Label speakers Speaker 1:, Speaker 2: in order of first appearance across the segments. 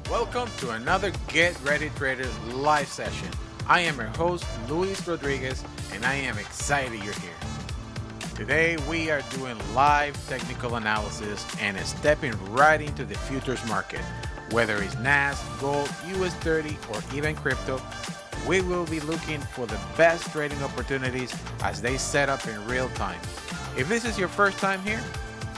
Speaker 1: Welcome to another Get Ready Traders live session. I am your host, Luis Rodriguez, and I am excited you're here. Today we are doing live technical analysis and stepping right into the futures market. Whether it's NASDAQ, gold, US30, or even crypto, we will be looking for the best trading opportunities as they set up in real time. If this is your first time here,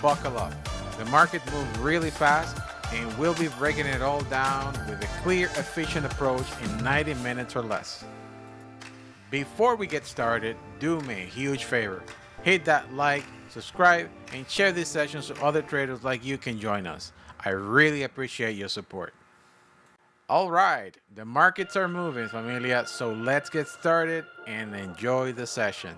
Speaker 1: buckle up. The market moves really fast, and we'll be breaking it all down with a clear, efficient approach in 90 minutes or less. Before we get started, do me a huge favor. Hit that like, subscribe, and share this session so other traders like you can join us. I really appreciate your support. All right, the markets are moving, familia, so let's get started and enjoy the session.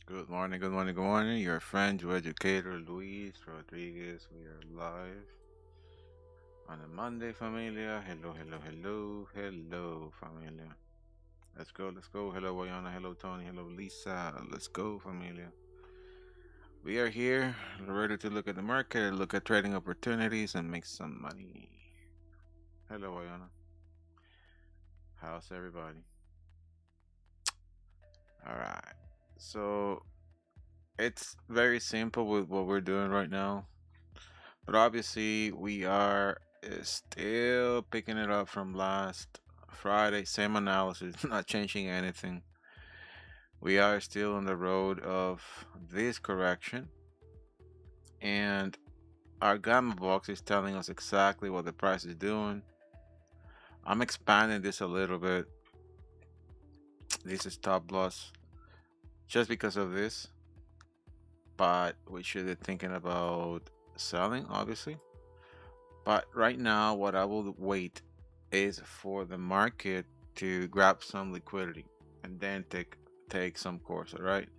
Speaker 1: Good morning, good morning, good morning. Your friend, your educator, Luis Rodriguez. We are live on a Monday, familia. Hello, hello, hello, hello, familia. Let's go, let's go. Hello, Wayana. Hello, Tony. Hello, Lisa. Let's go, familia. We are here, ready to look at the market, look at trading opportunities, and make some money. Hello, Wayana. How's everybody? All right. So it's very simple with what we're doing right now, but obviously we are still picking it up from last Friday. Same analysis, not changing anything. We are still on the road of this correction, and our gamma box is telling us exactly what the price is doing. I'm expanding this a little bit. This is stop loss just because of this, but we should be thinking about selling, obviously. But right now, what I will wait is for the market to grab some liquidity and then take some course. All right.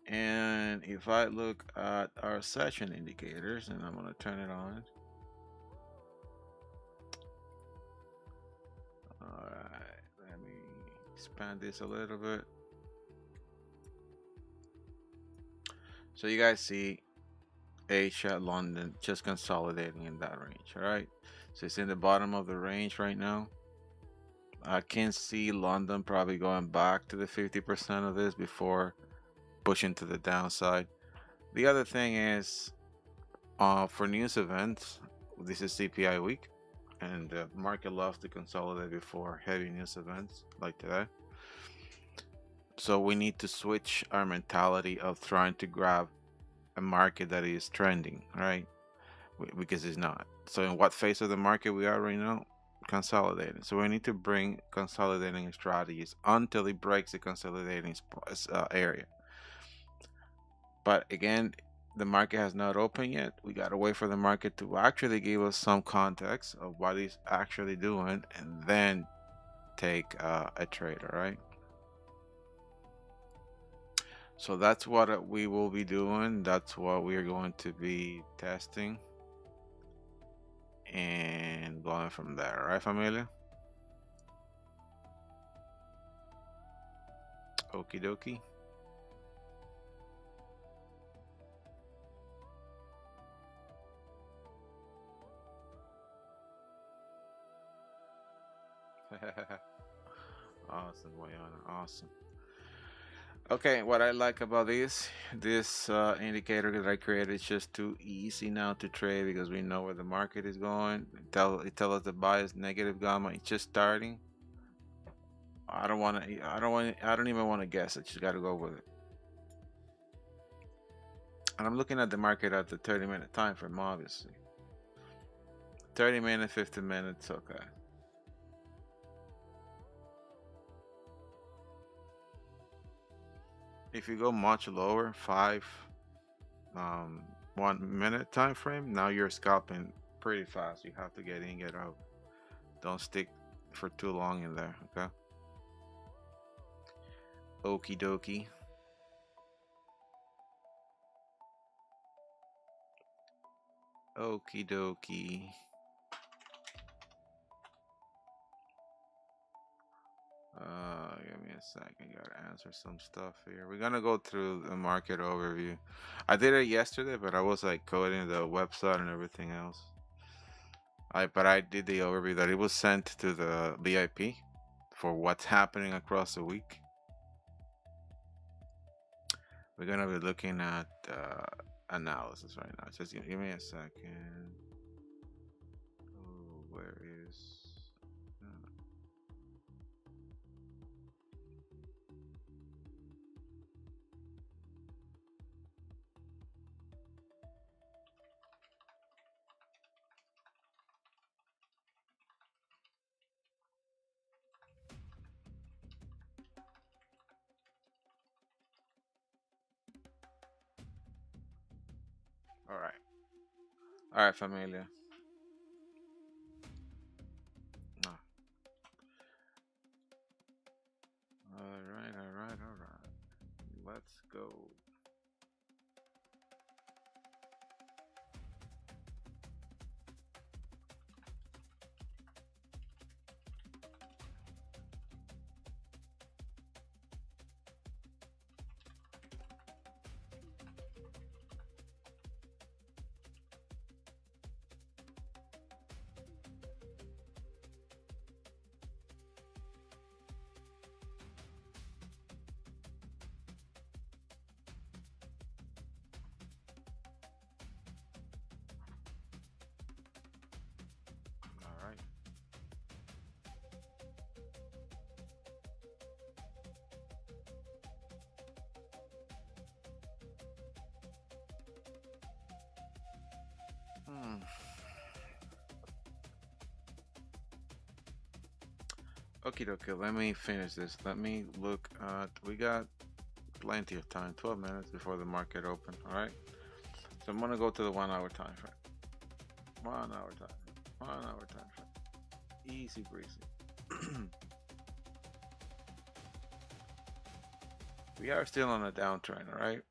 Speaker 1: And if I look at our session indicators, and I'm going to turn it on. All right, let me expand this a little bit. So you guys see Asia, London just consolidating in that range. All right, so it's in the bottom of the range right now. I can see London probably going back to the 50% of this before pushing to the downside. The other thing is for news events, this is CPI week, and the market loves to consolidate before heavy news events like today. So we need to switch our mentality of trying to grab a market that is trending, right? Because it's not. So in what phase of the market we are right now? Consolidating. So we need to bring consolidating strategies until it breaks the consolidating area. But again, the market has not opened yet. We got to wait for the market to actually give us some context of what it's actually doing, and then take a trade. All right. So that's what we will be doing. That's what we are going to be testing and going from there, right, familia? Okie dokie. Awesome, Wayana. Awesome. Okay, what I like about this indicator that I created is just too easy now to trade because we know where the market is going. It tell us the buy is negative gamma. It's just starting. I don't even want to guess. I just got to go with it. And I'm looking at the market at the 30-minute time frame, obviously. 30 minutes, 50 minutes, okay. If you go much lower, 1 minute time frame, now you're scalping pretty fast. You have to get in, get out. Don't stick for too long in there, okay? Okie dokie. Okie dokie. Give me a second. Gotta answer some stuff here. We're gonna go through the market overview. I did it yesterday, but I was like coding the website and everything else. But I did the overview that it was sent to the VIP for what's happening across the week. We're gonna be looking at analysis right now. Just give me a second. Oh, where is? All right, familia. Ah. All right. Let's go. All right. Okay, let me finish this. Let me look at, we got plenty of time, 12 minutes before the market open. All right. So I'm gonna go to the 1 hour time frame. 1 hour time frame. 1 hour time frame. Easy breezy. We are still on a downtrend, all right?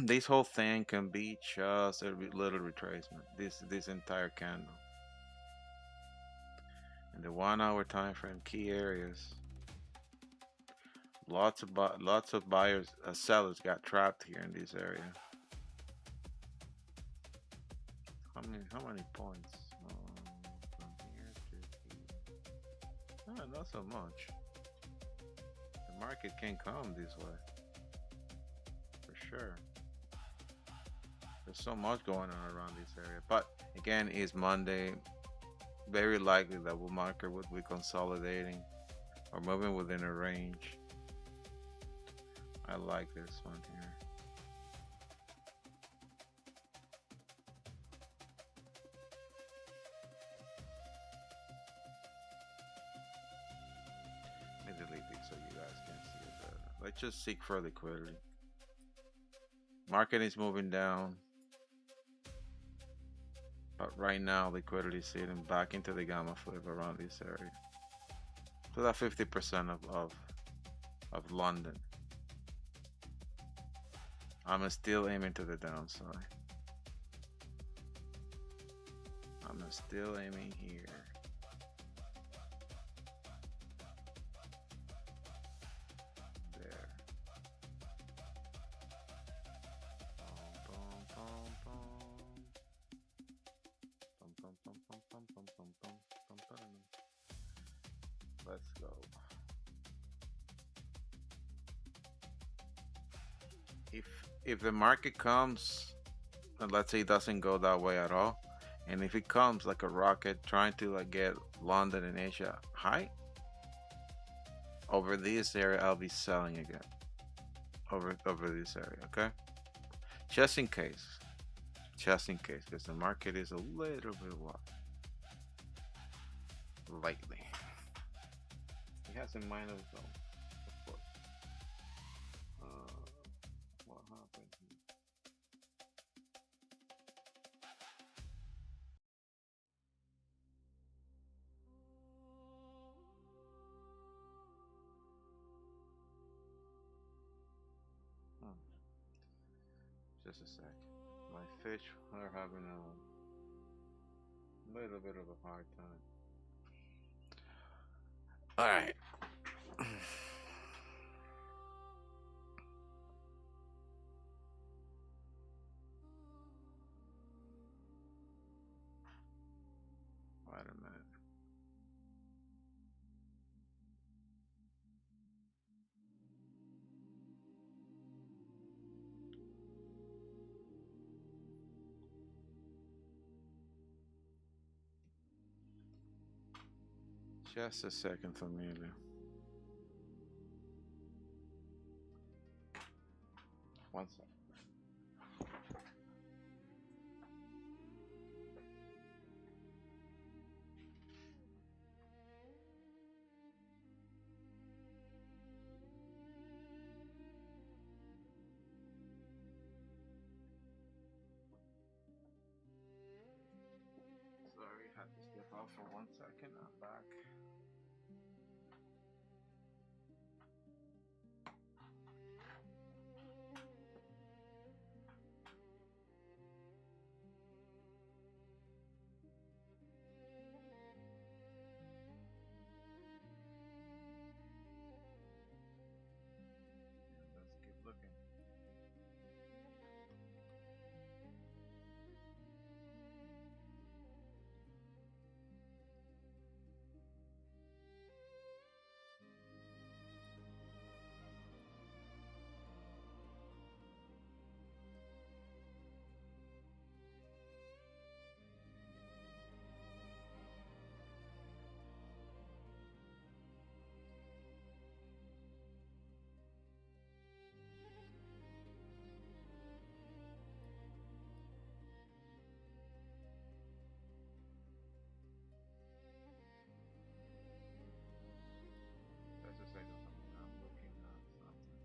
Speaker 1: This whole thing can be just a little retracement. This entire candle. In the 1 hour time frame, key areas. Lots of buyers, sellers got trapped here in this area. How many points? From here to here. Not so much. The market can come this way, for sure. There's so much going on around this area, but again, it's Monday. Very likely that the market would be consolidating or moving within a range. I like this one here. Let me delete these so you guys can see it better. Let's just seek for liquidity. Market is moving down, but right now liquidity is sitting back into the gamma flip around this area. So that 50% of London. I'm still aiming to the downside. I'm still aiming here. There. Let's go. If the market comes, and let's say it doesn't go that way at all, and if it comes like a rocket trying to like get London and Asia high over this area, I'll be selling again over this area. Okay, just in case, because the market is a little bit wild lately. He has a mind of his own, of course. What happened here? Hmm. Just a sec. My fish are having a little bit of a hard time. All right. Wait a minute. Just a second, familia. One sec. Sorry, had to step out for 1 second. I'm back. Let's keep looking. Just a second. I'm looking at something.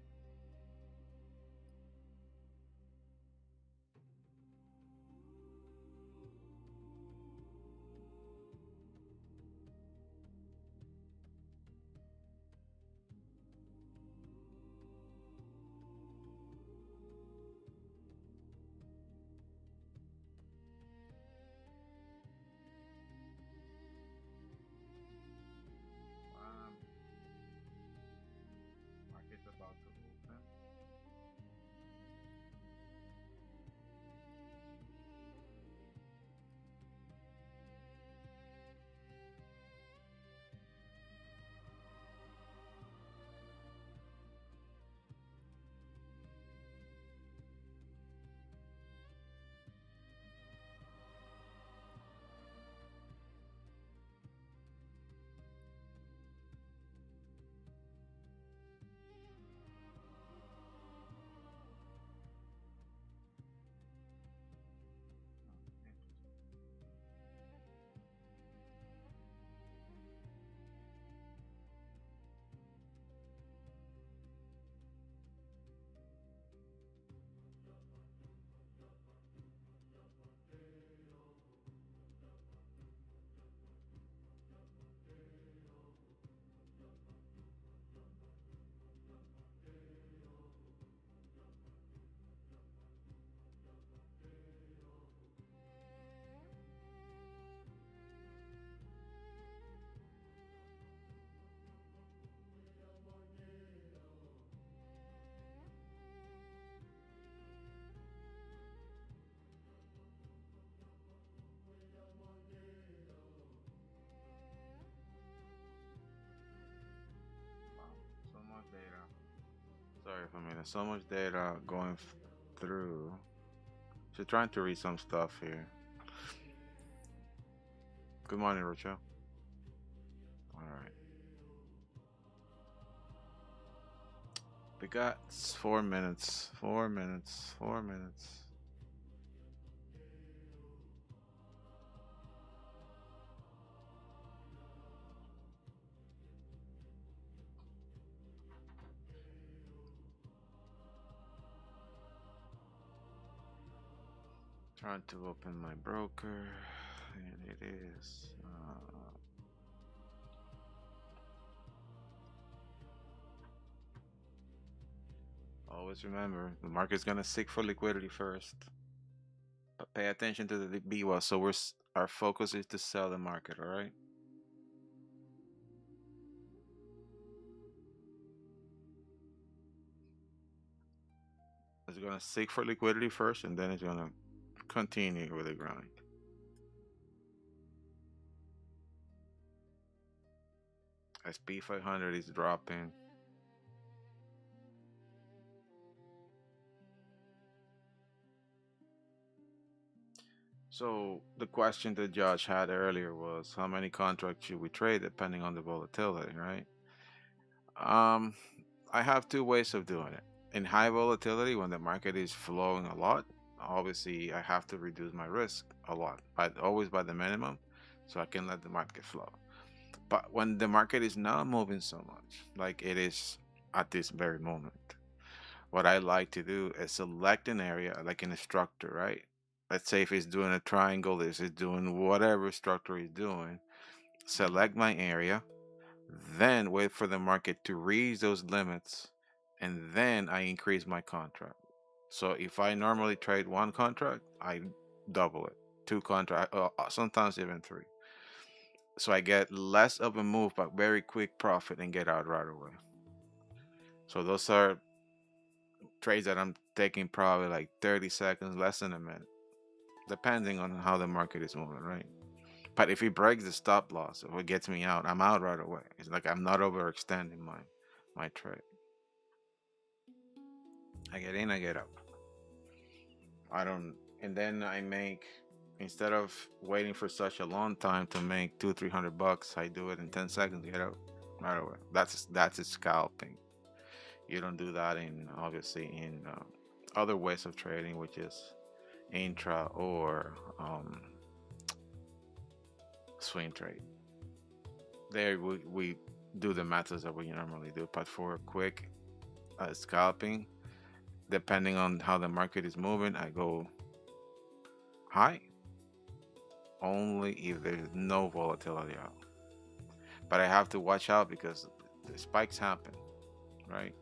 Speaker 1: Um, Market's about to open. Wow, so much data. Sorry for me. There's so much data going through. Just trying to read some stuff here. Good morning, Rochelle. All right. We got 4 minutes. 4 minutes. 4 minutes. Trying to open my broker, and it is. Always remember, the market's gonna seek for liquidity first. But pay attention to the BWAS. So our focus is to sell the market. All right. It's gonna seek for liquidity first, and then it's gonna continue with the grind. SP 500 is dropping. So the question the judge had earlier was how many contracts should we trade depending on the volatility, right? I have two ways of doing it. In high volatility, when the market is flowing a lot, obviously I have to reduce my risk a lot, but always by the minimum, so I can let the market flow. But when the market is not moving so much, like it is at this very moment, what I like to do is select an area, like in a structure, right? Let's say if it's doing a triangle, this is doing whatever structure is doing, select my area, then wait for the market to reach those limits, and then I increase my contract. So if I normally trade one contract, I double it, two contract, sometimes even three. So I get less of a move, but very quick profit and get out right away. So those are trades that I'm taking probably like 30 seconds, less than a minute, depending on how the market is moving, right? But if it breaks the stop loss, if it gets me out, I'm out right away. It's like I'm not overextending my trade. I get in, I get out. I don't, and then I make, instead of waiting for such a long time to make $200-300, I do it in 10 seconds, get out right away. That's a scalping. You don't do that in, obviously, in other ways of trading, which is intra or swing trade. There we do the methods that we normally do, but for quick scalping, depending on how the market is moving, I go high only if there's no volatility out. But I have to watch out because the spikes happen, right?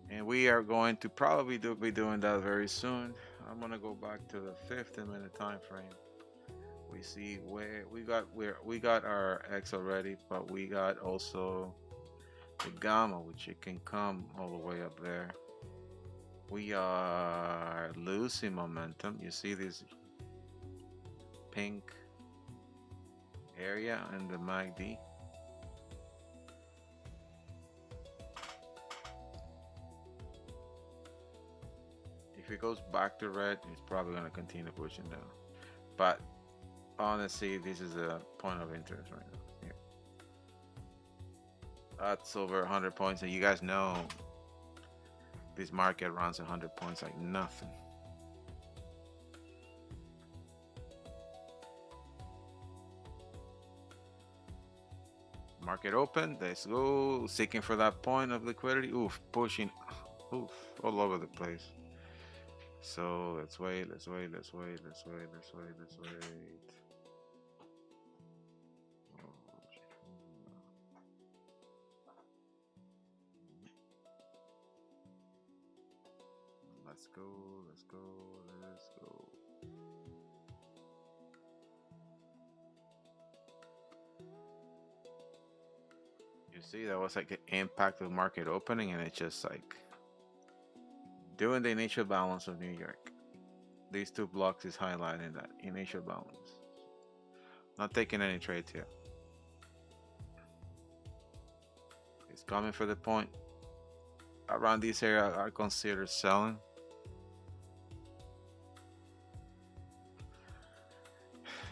Speaker 1: And we are going to probably be doing that very soon. I'm gonna go back to the 50-minute time frame. We see where we got our X already, but we got also the gamma, which it can come all the way up there. We are losing momentum. You see this pink area in the MACD. If it goes back to red, it's probably going to continue pushing down. But honestly, this is a point of interest right now. Here. That's over 100 points, and you guys know this market runs 100 points like nothing. Market open, let's go, seeking for that point of liquidity. Oof, pushing, oof, all over the place. So let's wait. Let's wait. Oh, let's go. You see, that was like the impact of market opening, and it's just like doing the initial balance of New York. These two blocks is highlighting that initial balance. Not taking any trades here. It's coming for the point. Around this area, I consider selling.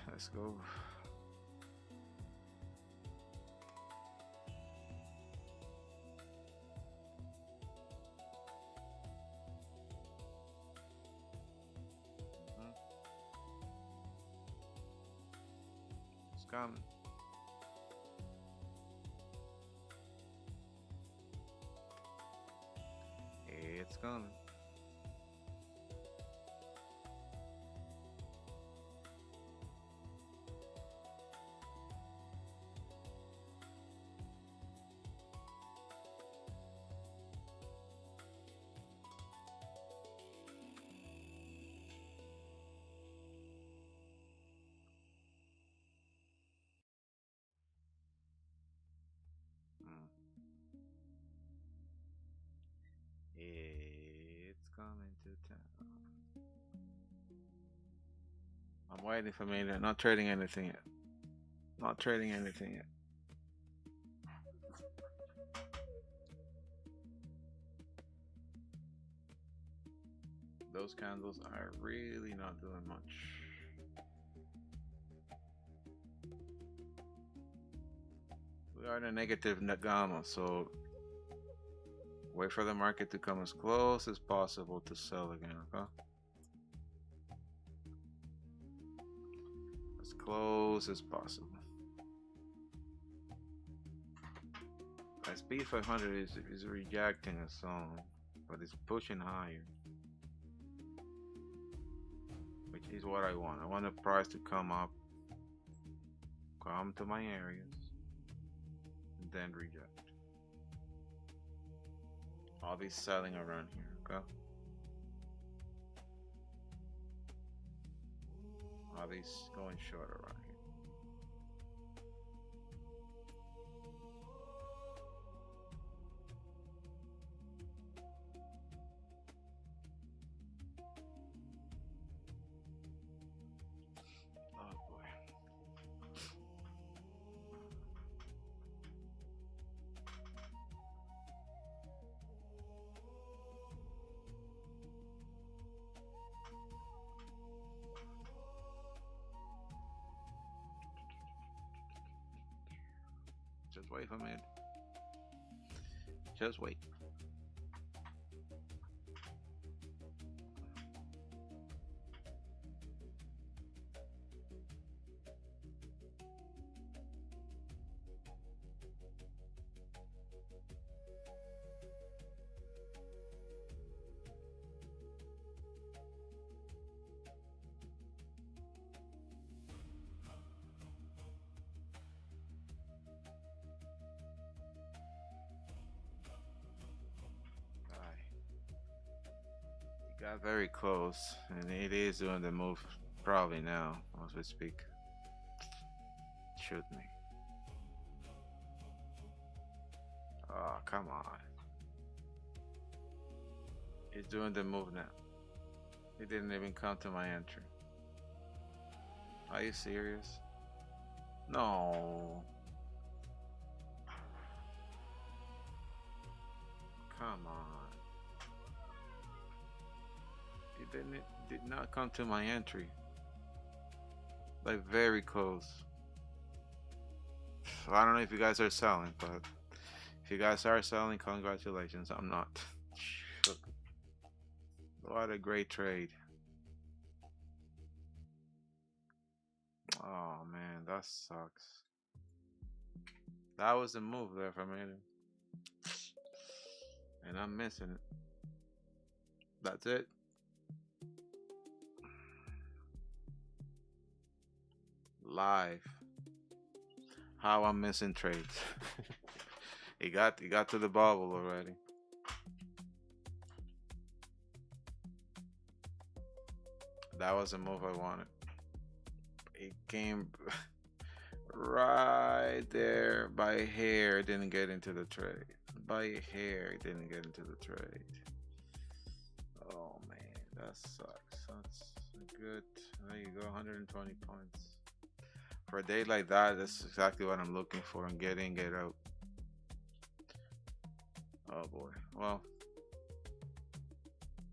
Speaker 1: Let's go. coming. It's coming. It's coming to town. I'm waiting for me. Not trading anything yet. Not trading anything yet. Those candles are really not doing much. We are in a negative gamma, so wait for the market to come as close as possible to sell again, okay? As close as possible. SP 500 is rejecting a zone, but it's pushing higher, which is what I want. I want the price to come up, come to my areas, and then reject. I'll be selling around here, okay? I'll be going short around here. Oh boy. Just wait for me. Just wait. Got very close, and it is doing the move probably now as we speak. Shoot me. Oh, come on. It's doing the move now. It didn't even come to my entry. Are you serious? No. Come on. It did not come to my entry. Like very close. I don't know if you guys are selling, but if you guys are selling, congratulations. I'm not. What a great trade. Oh man, that sucks. That was the move there for me. And I'm missing it. That's it. Live. How I'm missing trades. He got to the bubble already. That was the move I wanted. It came right there by a hair. It didn't get into the trade. By a hair, it didn't get into the trade. Oh man, that sucks. That's good. There you go, 120 points. For a day like that, that's exactly what I'm looking for, and get in, get out. Oh boy. Well,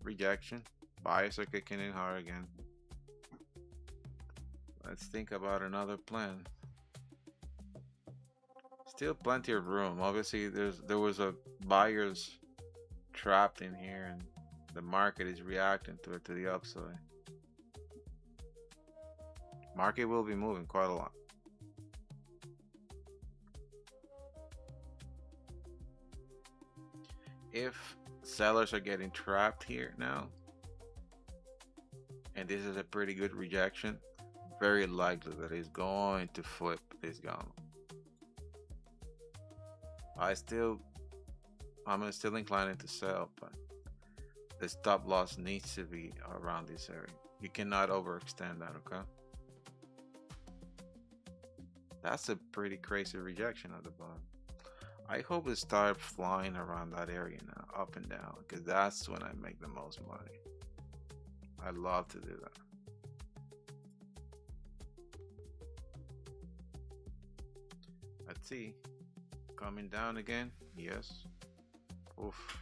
Speaker 1: rejection. Buyers are kicking in hard again. Let's think about another plan. Still plenty of room. Obviously, there was a buyers trapped in here, and the market is reacting to it to the upside. Market will be moving quite a lot. if sellers are getting trapped here now, and this is a pretty good rejection, very likely that it's going to flip this gum. I'm still inclined to sell, but the stop loss needs to be around this area. You cannot overextend that, okay? That's a pretty crazy rejection at the bottom. I hope it starts flying around that area now, up and down, because that's when I make the most money. I love to do that. Let's see. Coming down again. Yes. Oof.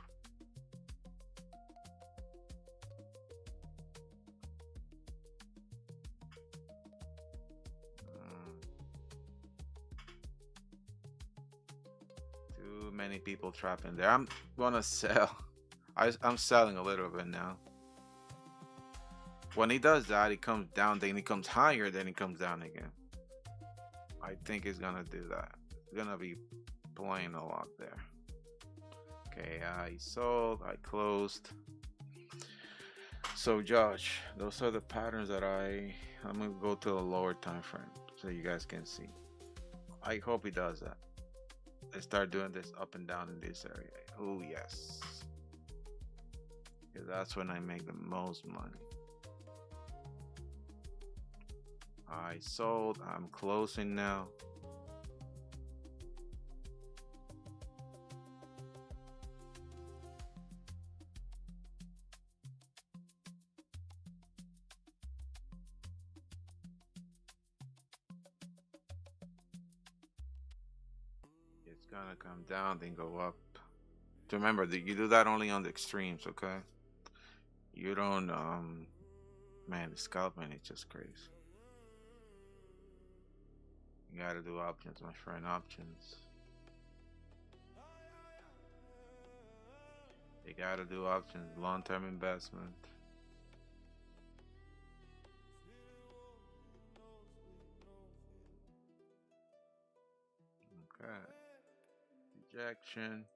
Speaker 1: Too many people trapping there. I'm gonna sell. I'm selling a little bit now. When he does that, he comes down, then he comes higher, then he comes down again. I think he's gonna do that. He's gonna be playing a lot there. Okay, I sold, I closed. So Josh, those are the patterns that I'm gonna go to a lower time frame so you guys can see. I hope he does that. They start doing this up and down in this area. Oh yes, because that's when I make the most money. I sold, I'm closing now. It's gonna come down, then go up. Remember that you do that only on the extremes, okay? You don't, man, the scalping is just crazy. You gotta do options, my friend, options. You gotta do options, long-term investment. Okay. Rejection.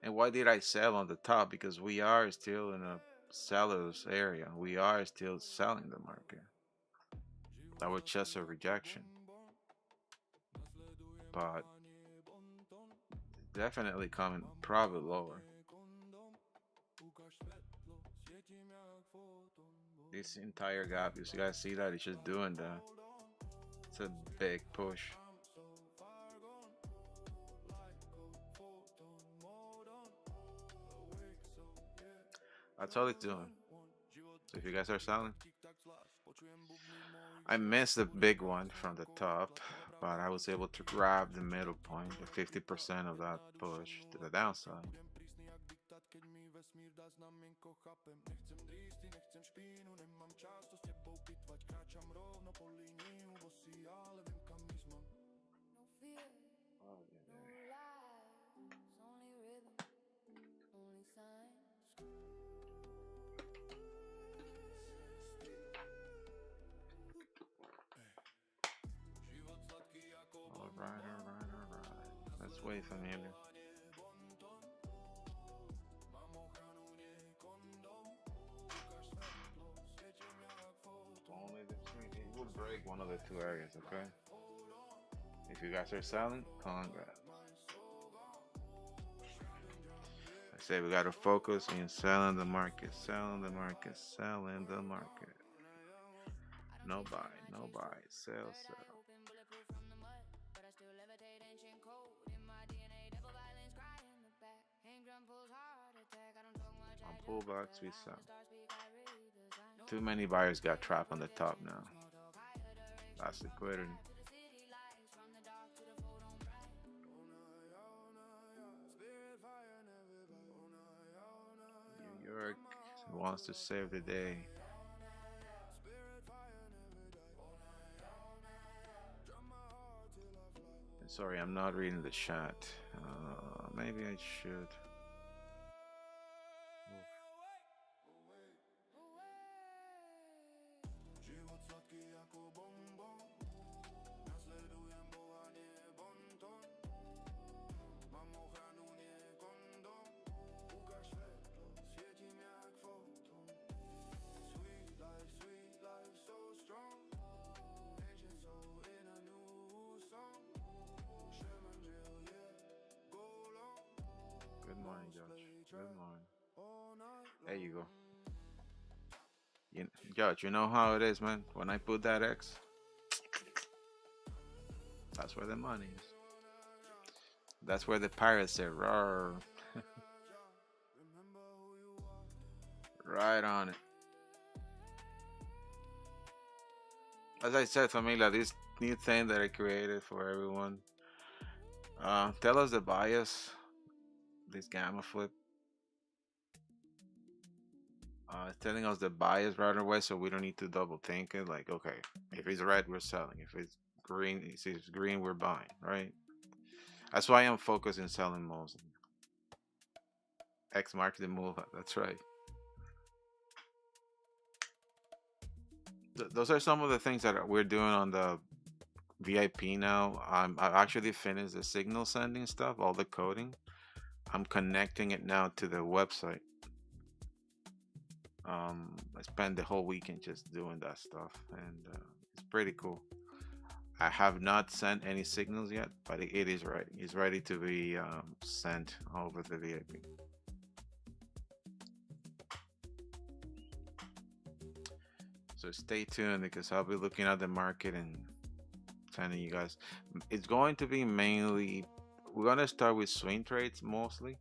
Speaker 1: And why did I sell on the top? Because we are still in a seller's area. We are still selling the market. That was just a rejection. But definitely coming probably lower. This entire gap, you guys see that? It's just doing that. It's a big push. That's all it's doing. So if you guys are selling, I missed the big one from the top, but I was able to grab the middle point, the 50% of that push to the downside. Alright. Let's wait for me. Only the three. It will break one of the two areas, okay? If you guys are selling, congrats. I say we gotta focus in selling the market, selling the market, selling the market. No buy, no buy, sell, sell. On pullbacks, we sell. Too many buyers got trapped on the top now. That's liquidity. New York wants to save the day. Sorry, I'm not reading the chat. Maybe I should. Good morning. There you go. Judge, you know how it is, man. When I put that X, that's where the money is. That's where the pirates say, "Roar." Right on it. As I said, familia, this new thing that I created for everyone. Tell us the bias. This gamma flip. It's telling us the bias right away, so we don't need to double think it. Like, okay, if it's red, we're selling. If it's green, we're buying. Right. That's why I'm focusing selling mostly. X marks the move. That's right. Those are some of the things that we're doing on the VIP now. I've actually finished the signal sending stuff, all the coding. I'm connecting it now to the website. I spent the whole weekend just doing that stuff, and it's pretty cool. I have not sent any signals yet, but it is ready. It's ready to be sent over the VIP. So stay tuned because I'll be looking at the market and telling you guys. It's going to be mainly, we're going to start with swing trades mostly.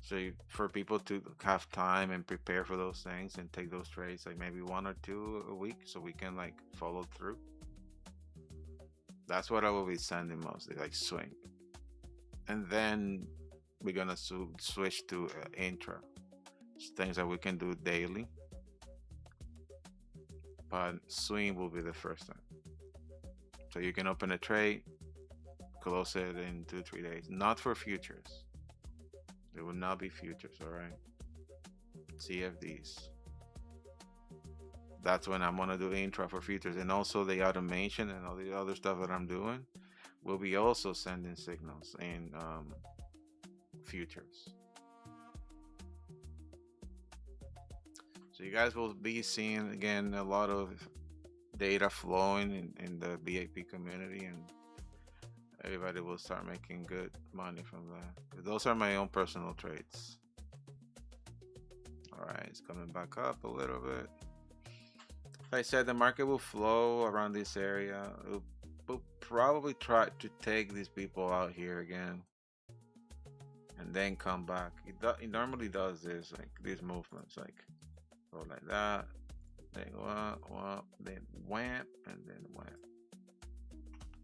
Speaker 1: So for people to have time and prepare for those things and take those trades, like maybe 1 or 2 a week, so we can like follow through. That's what I will be sending mostly, like swing. And then we're gonna switch to intra, things that we can do daily. But swing will be the first time. So you can open a trade, close it in 2-3 days. Not for futures. It will not be futures, all right? CFDs. That's when I'm gonna do intra for futures, and also the automation and all the other stuff that I'm doing will be also sending signals in futures. So you guys will be seeing again a lot of data flowing in the VIP community, and everybody will start making good money from that. Those are my own personal trades. All right, it's coming back up a little bit. Like I said, the market will flow around this area. We'll probably try to take these people out here again and then come back. It normally does this, like these movements, like go like that, then wham, then wham, and then wham.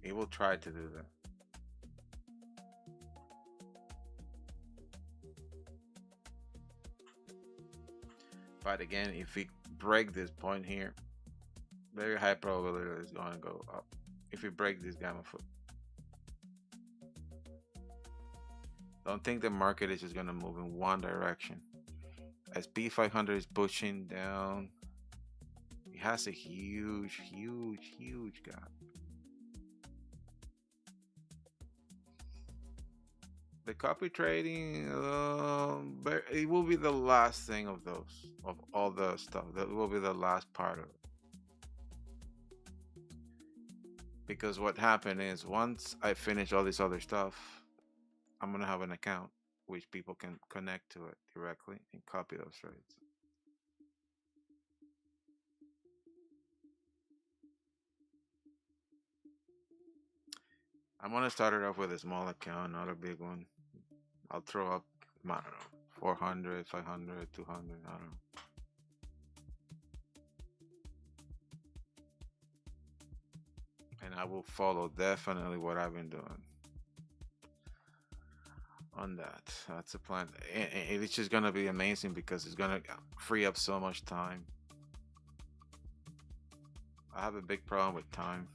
Speaker 1: It will try to do that. But again, if we break this point here, very high probability it's going to go up. If we break this gamma foot, don't think the market is just going to move in one direction. As P500 is pushing down, it has a huge gap. The copy trading, it will be the last thing of those, of all the stuff. That will be the last part of it. Because what happened is once I finish all this other stuff, I'm gonna have an account which people can connect to it directly and copy those trades. I'm gonna start it off with a small account, not a big one. I'll throw up, I don't know, 400, 500, 200, I don't know. And I will follow definitely what I've been doing on that. That's a plan. It's just gonna be amazing because it's gonna free up so much time. I have a big problem with time.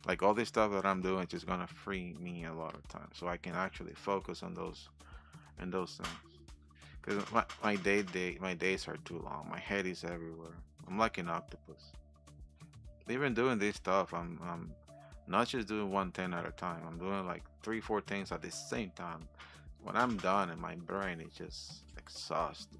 Speaker 1: Like all this stuff that I'm doing is just gonna free me a lot of time, so I can actually focus on those things. Because my days are too long. My head is everywhere. I'm like an octopus. Even doing this stuff, I'm not just doing one thing at a time. I'm doing like 3-4 things at the same time. When I'm done and my brain is just exhausted.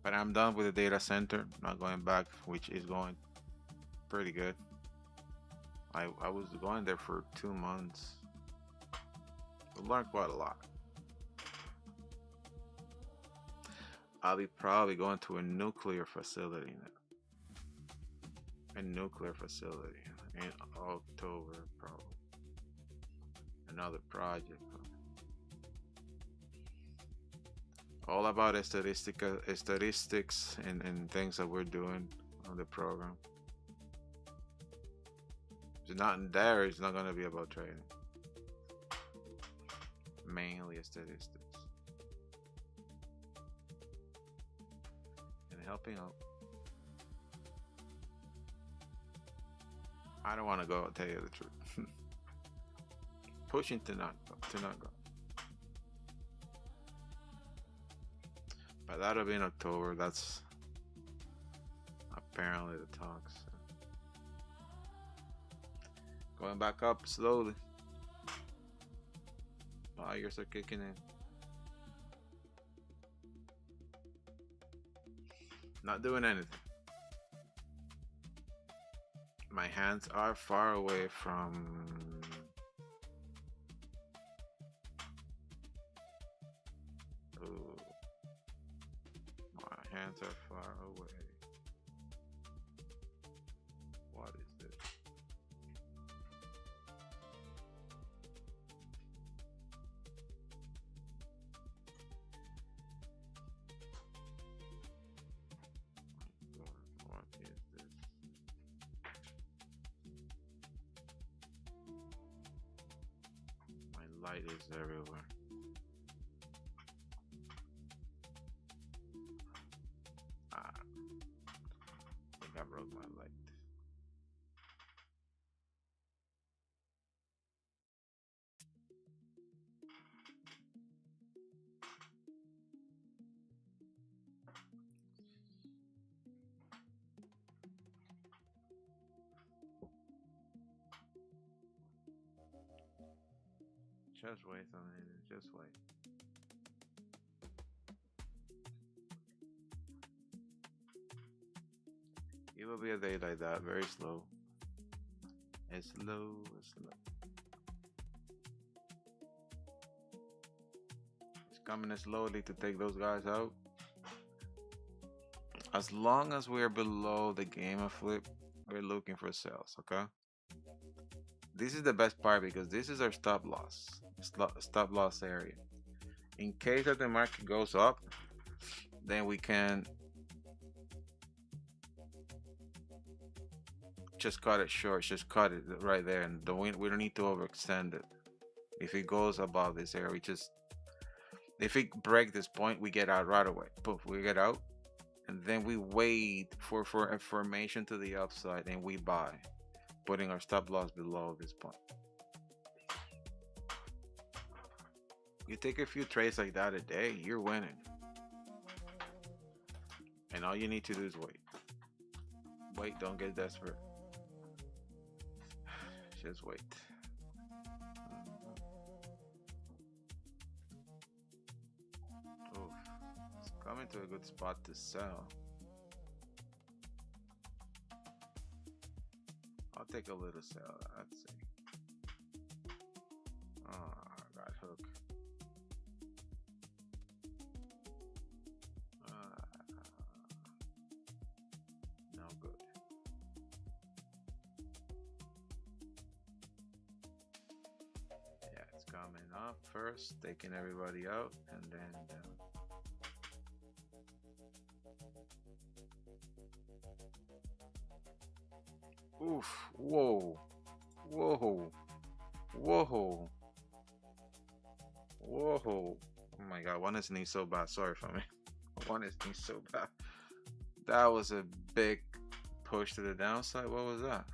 Speaker 1: But I'm done with the data center, not going back, which is going pretty good. I was going there for 2 months. I learned quite a lot. I'll be probably going to a nuclear facility now. A nuclear facility in October, probably. Another project. All about statistics and things that we're doing on the program. If it's not in there, it's not going to be about trading. Mainly statistics. And helping out. I don't want to go, I'll tell you the truth. Pushing to not go. But that'll be in October. That's apparently the talks. Going back up slowly. Buyers are kicking in. Not doing anything. My hands are far away from my hands are far away. What is this? What is this? My light is everywhere. I broke my light. Just wait a minute, just wait. It will be a day like that, very slow. It's slow, it's slow. It's coming slowly to take those guys out. As long as we're below the gamma flip, we're looking for sales, okay? This is the best part because this is our stop loss area. In case that the market goes up, then we can just cut it short, just cut it right there, and we don't need to overextend it. If it goes above this area, if it breaks this point, we get out right away. Poof, we get out, and then we wait for a formation to the upside, and we buy, putting our stop loss below this point. You take a few trades like that a day, you're winning. And all you need to do is wait. Wait, don't get desperate. Just wait. Oof. It's coming to a good spot to sell. I'll take a little sell. Let's see. Oh, I got hooked. No good. Yeah, it's coming up first, taking everybody out, and then down. Oof, whoa, whoa, whoa, whoa. Oh my God, one is knee so bad. Sorry for me. One is knee so bad. That was a big push to the downside. What was that?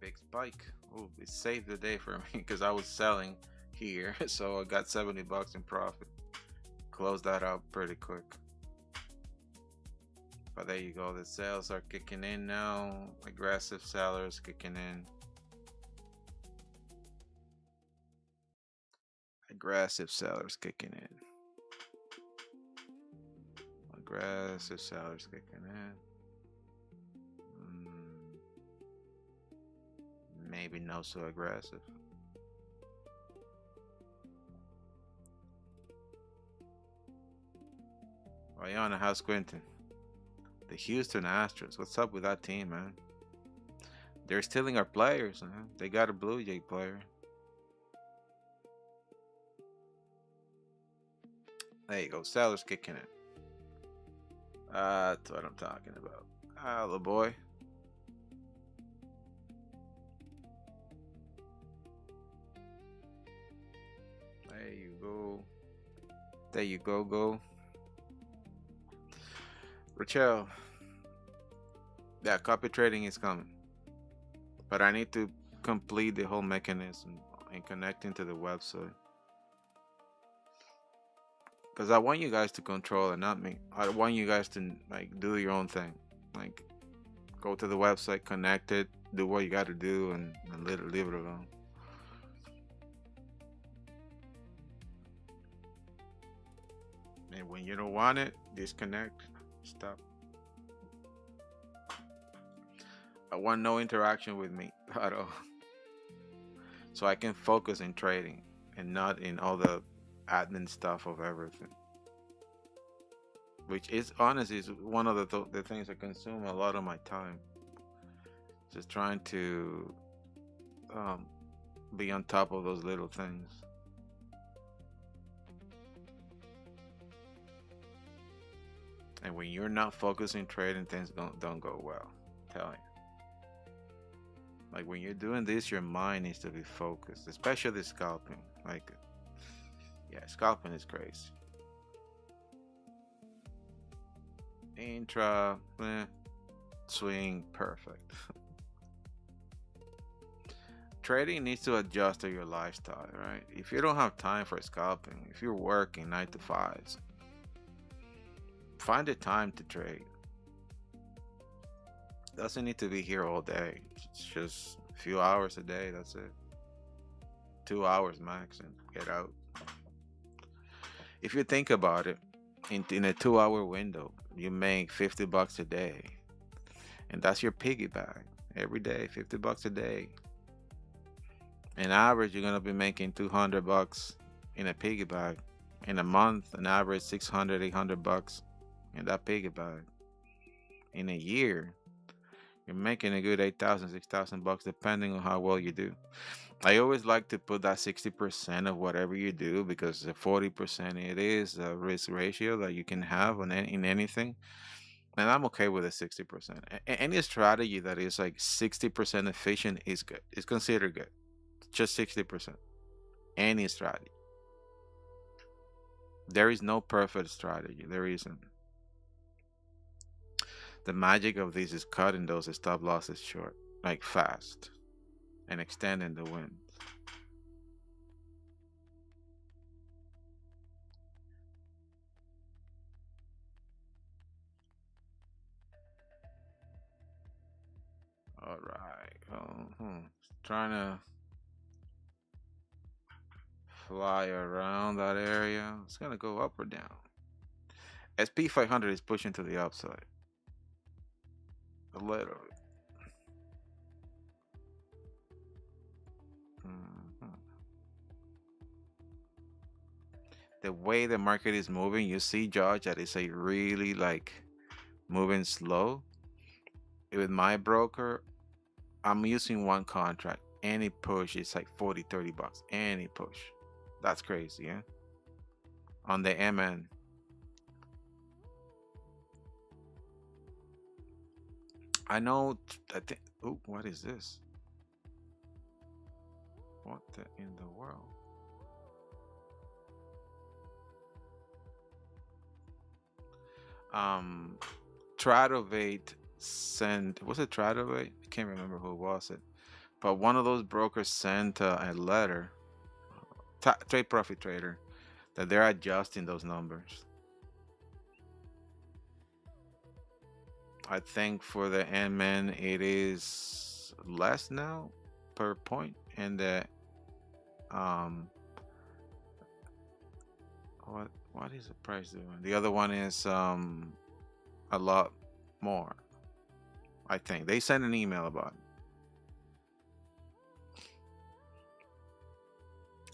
Speaker 1: Big spike. Oh, it saved the day for me because I was selling here, so I got $70 in profit. Closed that out pretty quick. But there you go. The sales are kicking in now. Aggressive sellers kicking in. Aggressive sellers kicking in. Aggressive sellers kicking in. Maybe not so aggressive. Rayana, how's Quentin? The Houston Astros. What's up with that team, man? They're stealing our players, man. They got a Blue Jay player. There you go. Sellers kicking it. That's what I'm talking about. Hello, boy. There you go. There you go. Rachel. Yeah, copy trading is coming. But I need to complete the whole mechanism and connecting to the website. Because I want you guys to control it, not me. I want you guys to like do your own thing. Like go to the website, connect it, do what you got to do, and leave it alone. And when you don't want it, disconnect, stop. I want no interaction with me at all. So I can focus in trading and not in all the admin stuff of everything. Which is honestly is one of the things that consume a lot of my time. Just trying to be on top of those little things. And when you're not focusing trading, things don't go well. I'm telling you. Like when you're doing this, your mind needs to be focused, especially scalping. Like, yeah, scalping is crazy. Intra, swing, perfect. Trading needs to adjust to your lifestyle, right? If you don't have time for scalping, if you're working 9 to 5s, find the time to trade. Doesn't need to be here all day. It's just a few hours a day. That's it. 2 hours max and get out. If you think about it, in a 2-hour window, you make $50 a day, and that's your piggy bank every day. $50 a day. On average, you're gonna be making $200 in a piggy bank. In a month, an average $600, $800 in that piggy bank. In a year, you're making a good $8,000, $6,000 depending on how well you do. I always like to put that 60% of whatever you do, because the 40% it is a risk ratio that you can have in anything. And I'm okay with the 60%. Any strategy that is like 60% efficient is good. It's considered good. Just 60%. Any strategy. There is no perfect strategy. There isn't. The magic of this is cutting those stop losses short, like fast, and extending the wins. All right. Trying to fly around that area. It's gonna go up or down. SP 500 is pushing to the upside. A little bit. The way the market is moving, you see, Judge, that it's a really like moving slow. With my broker, I'm using one contract. Any push is like 40, $30. Any push. That's crazy, yeah? On the MN. I know, I think, oh, what is this? What in the world? Tradovate sent, was it Tradovate? I can't remember who was it. But one of those brokers sent a letter, Trade Profit Trader, that they're adjusting those numbers. I think for the N-man it is less now per point, and the um what is the price doing? The other one is a lot more. I think they sent an email about it.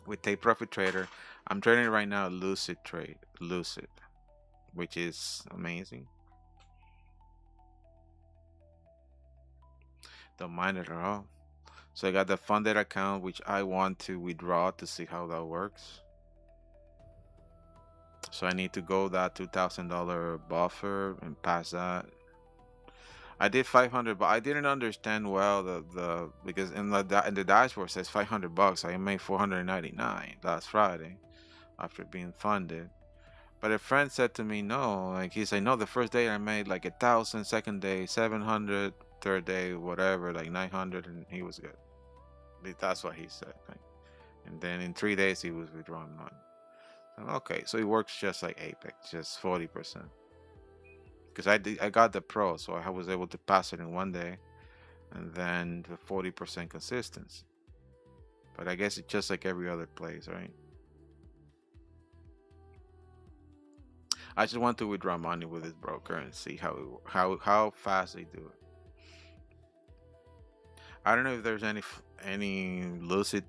Speaker 1: With Take Profit Trader, I'm trading right now Lucid Trade, Lucid, which is amazing. Don't mind it at all. So I got the funded account, which I want to withdraw to see how that works. So I need to go that $2,000 buffer and pass that. I did 500, but I didn't understand well the because in the dashboard it says $500. I made 499 last Friday after being funded. But a friend said to me, no, like he said, no, the first day I made like 1,000, second day 700, third day whatever, like 900, and he was good. That's what he said. Like, and then in 3 days he was withdrawing money. Okay, so it works just like Apex, just 40%. Because I got the pro, so I was able to pass it in 1 day, and then the 40% consistency. But I guess it's just like every other place, right? I just want to withdraw money with this broker and see how fast they do it. I don't know if there's any lucid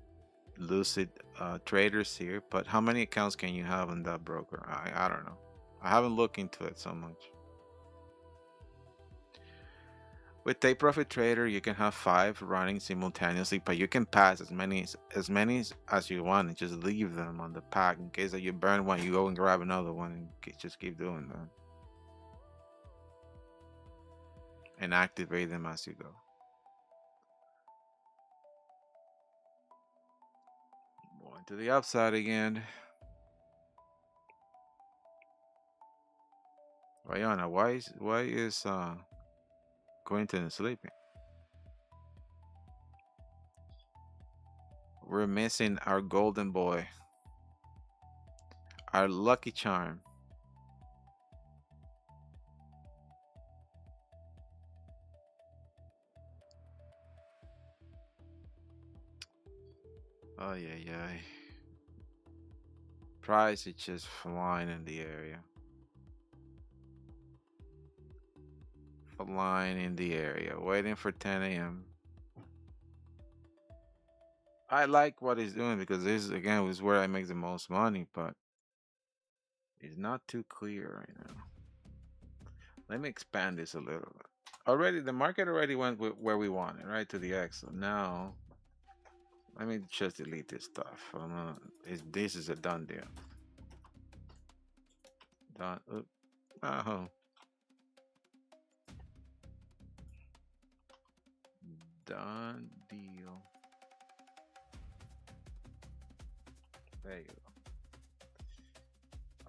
Speaker 1: traders here, but how many accounts can you have in that broker? I don't know. I haven't looked into it so much. With Take Profit Trader, you can have 5 running simultaneously, but you can pass as many as you want and just leave them on the pack in case that you burn one, you go and grab another one and just keep doing that. And activate them as you go. Going to the upside again. Rayana, why is Quentin sleeping? We're missing our golden boy, our lucky charm. Oh yeah. Price is just flying in the area. Flying in the area, waiting for 10 a.m. I like what he's doing because this again is where I make the most money, but it's not too clear right now. Let me expand this a little bit. Already, the market already went where we wanted, right, to the X. So now, let me just delete this stuff. This is a done deal. Done. Oh, done deal. There you go.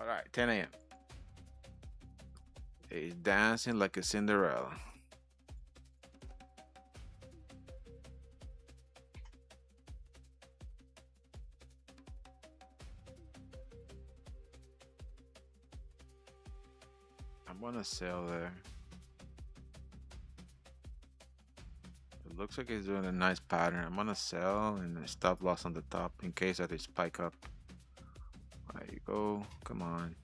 Speaker 1: All right, 10 a.m. He's dancing like a Cinderella. I'm gonna sell there. It looks like he's doing a nice pattern. I'm gonna sell and stop loss on the top in case that they spike up. There you go. Come on.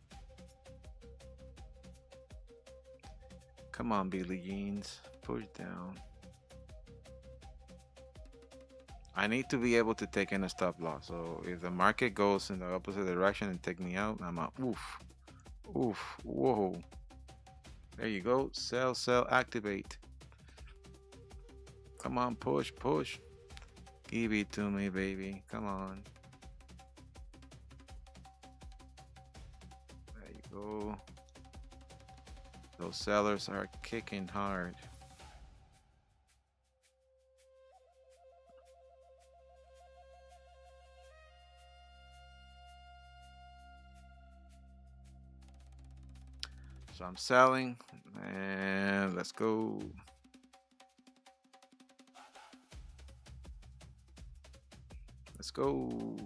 Speaker 1: Come on, Billy Jeans. Push down. I need to be able to take in a stop loss. So if the market goes in the opposite direction and take me out, I'm out. Oof. Oof. Whoa. There you go. Sell, activate. Come on, push. Give it to me, baby. Come on. There you go. Those sellers are kicking hard. So I'm selling, and let's go. Let's go.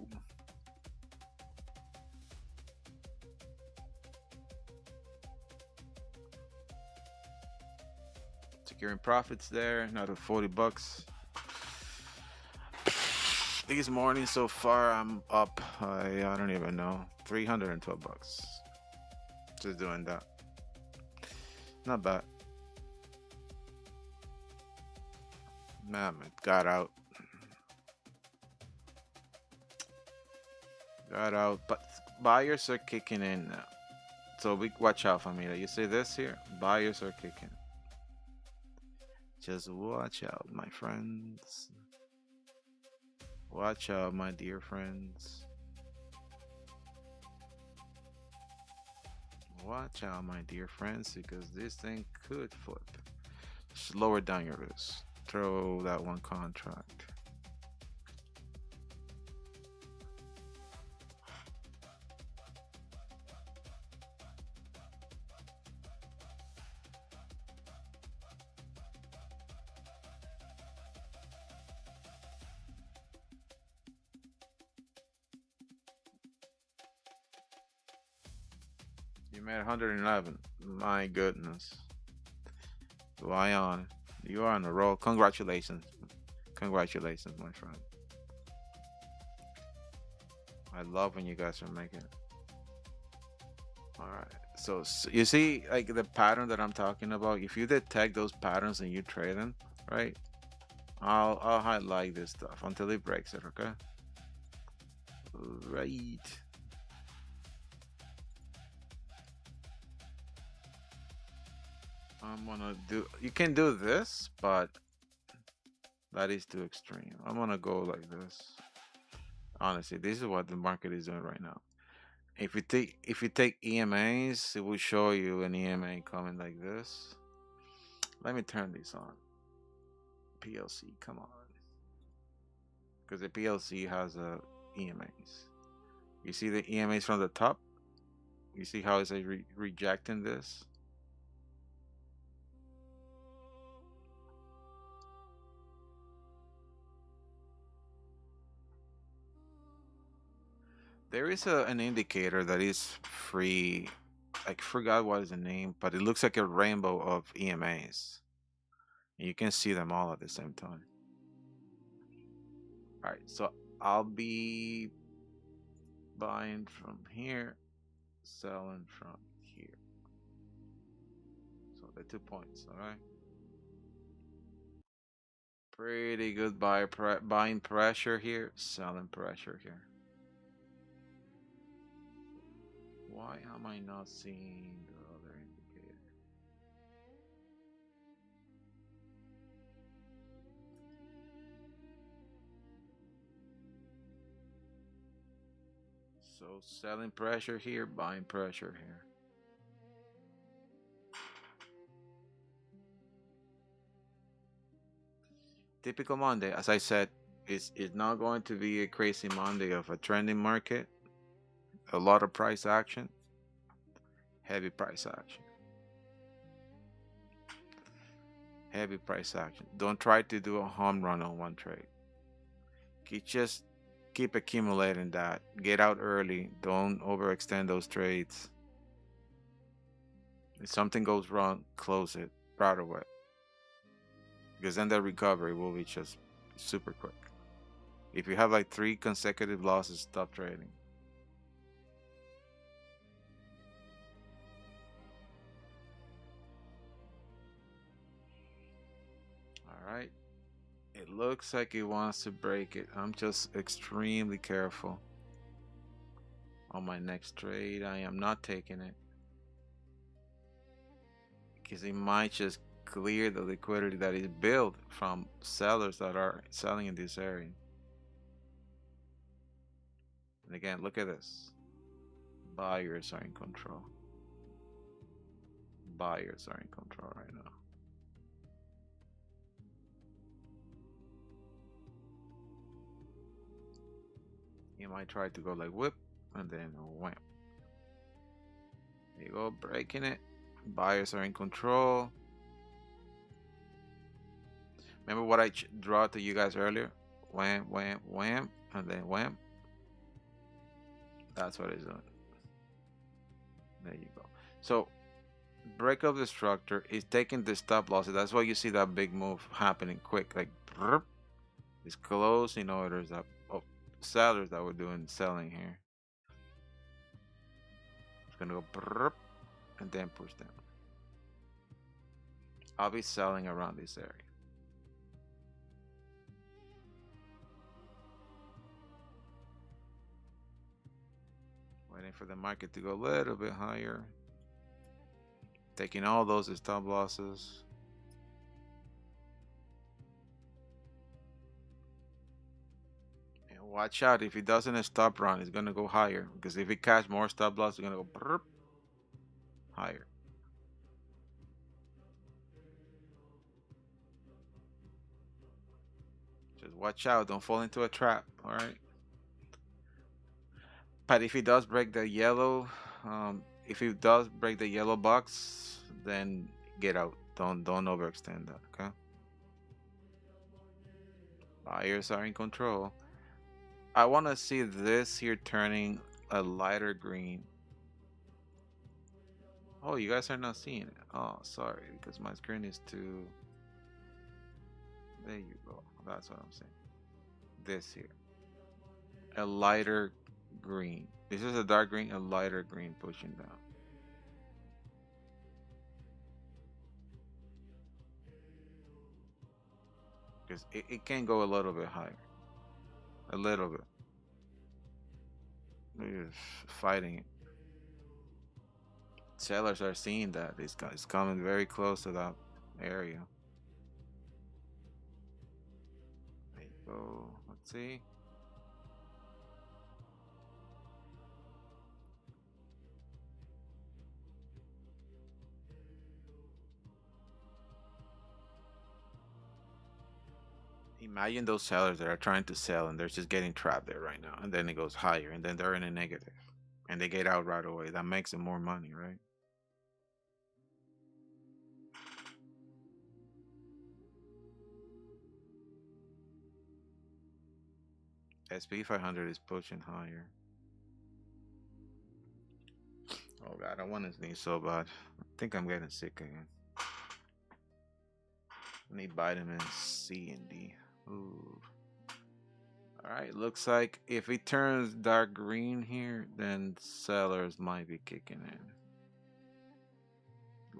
Speaker 1: securing profits there. Another 40 bucks. This morning so far, I'm up. I don't even know. 312 bucks. Just doing that. Not bad. Man, it got out. Got out, but buyers are kicking in now. So we watch out for me. You see this here? Buyers are kicking. Just watch out, my friends. Watch out, my dear friends. Watch out, my dear friends, because this thing could flip. Just lower down your risk. Throw that one contract. You made 111. My goodness. Lion, you are on a roll. Congratulations. Congratulations, my friend. I love when you guys are making it. All right. So you see, like the pattern that I'm talking about. If you detect those patterns and you trade them, right? I'll highlight this stuff until it breaks it. Okay. Right. I'm gonna do. You can do this, but that is too extreme. I'm gonna go like this. Honestly, this is what the market is doing right now. If you take EMAs, it will show you an EMA coming like this. Let me turn this on. PLC, come on, because the PLC has EMAs. You see the EMAs from the top. You see how it's rejecting this. There is an indicator that is free. I forgot what is the name, but it looks like a rainbow of EMAs. You can see them all at the same time. All right, so I'll be buying from here, selling from here. So the 2 points, all right. Pretty good buying pressure here, selling pressure here. Why am I not seeing the other indicator? So selling pressure here, buying pressure here. Typical Monday, as I said, it's not going to be a crazy Monday of a trending market. A lot of price action, heavy price action. Heavy price action. Don't try to do a home run on one trade. Just keep accumulating that. Get out early. Don't overextend those trades. If something goes wrong, close it right away. Because then the recovery will be just super quick. If you have like 3 consecutive losses, stop trading. All right. It looks like it wants to break it. I'm just extremely careful. On my next trade, I am not taking it. Because it might just clear the liquidity that is built from sellers that are selling in this area. And again, look at this. Buyers are in control. Buyers are in control right now. You might try to go like whip and then wham. There you go, breaking it. Buyers are in control. Remember what I draw to you guys earlier? Wham, wham, wham, and then wham. That's what it's doing. There you go. So break of the structure is taking the stop losses. That's why you see that big move happening quick. Like brrr, it's closing orders up. Oh, sellers that were doing selling here. It's gonna go brrr, and then push down. I'll be selling around this area. Waiting for the market to go a little bit higher. Taking all those stop losses. And watch out, if it doesn't stop run, it's gonna go higher. Because if it catch more stop loss, it's gonna go brrr, higher. Just watch out, don't fall into a trap, alright? But if it does break the yellow, if it does break the yellow box, then get out. Don't overextend that, okay? Buyers are in control. I want to see this here turning a lighter green. Oh, you guys are not seeing it. Oh, sorry, because my screen is too. There you go. That's what I'm saying. This here, a lighter green. This is a dark green, a lighter green pushing down. Because it can go a little bit higher. A little bit. We're fighting it. Sellers are seeing that. It's coming very close to that area. There you go. Let's see. Imagine those sellers that are trying to sell and they're just getting trapped there right now. And then it goes higher and then they're in a negative. And they get out right away. That makes them more money, right? SP 500 is pushing higher. Oh god, I want to sneeze so bad. I think I'm getting sick again. I need vitamins C and D. Ooh. Alright, looks like if it turns dark green here, then sellers might be kicking in.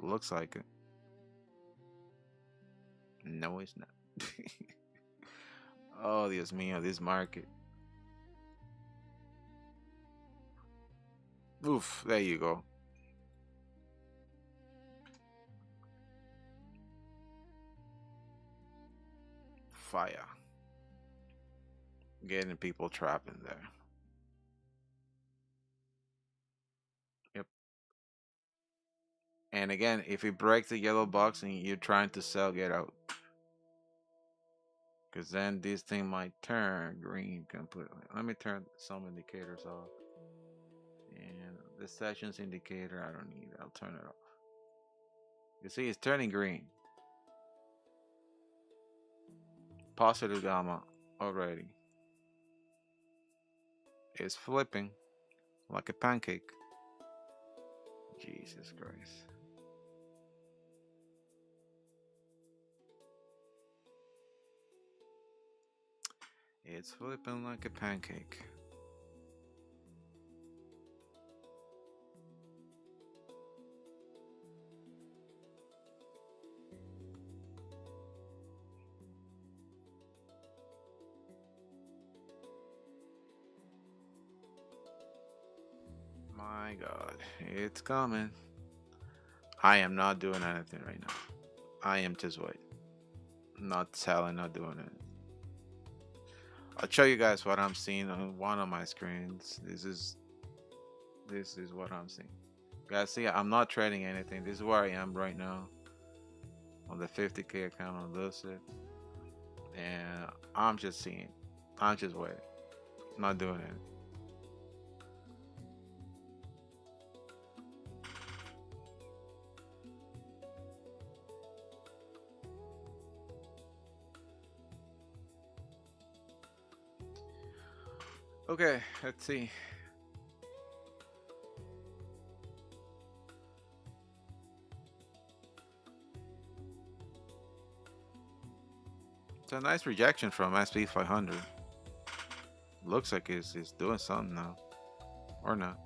Speaker 1: Looks like it. No, it's not. Oh, Dios mío, this market. Oof, there you go. Fire. Getting people trapped in there. Yep. And again, if it breaks the yellow box and you're trying to sell, get out. Because then this thing might turn green completely. Let me turn some indicators off. And the sessions indicator, I don't need it. I'll turn it off. You see, it's turning green. Positive gamma already. It's flipping like a pancake. Jesus Christ. It's flipping like a pancake. My God, it's coming. I am not doing anything right now. I am just waiting. Not selling, not doing it. I'll show you guys what I'm seeing on one of my screens. This is what I'm seeing. Guys, see, I'm not trading anything. This is where I am right now on the 50K account on Lucid, and I'm just seeing. I'm just waiting. Not doing it. Okay, let's see. It's a nice rejection from SP 500. Looks like it's doing something now, or not.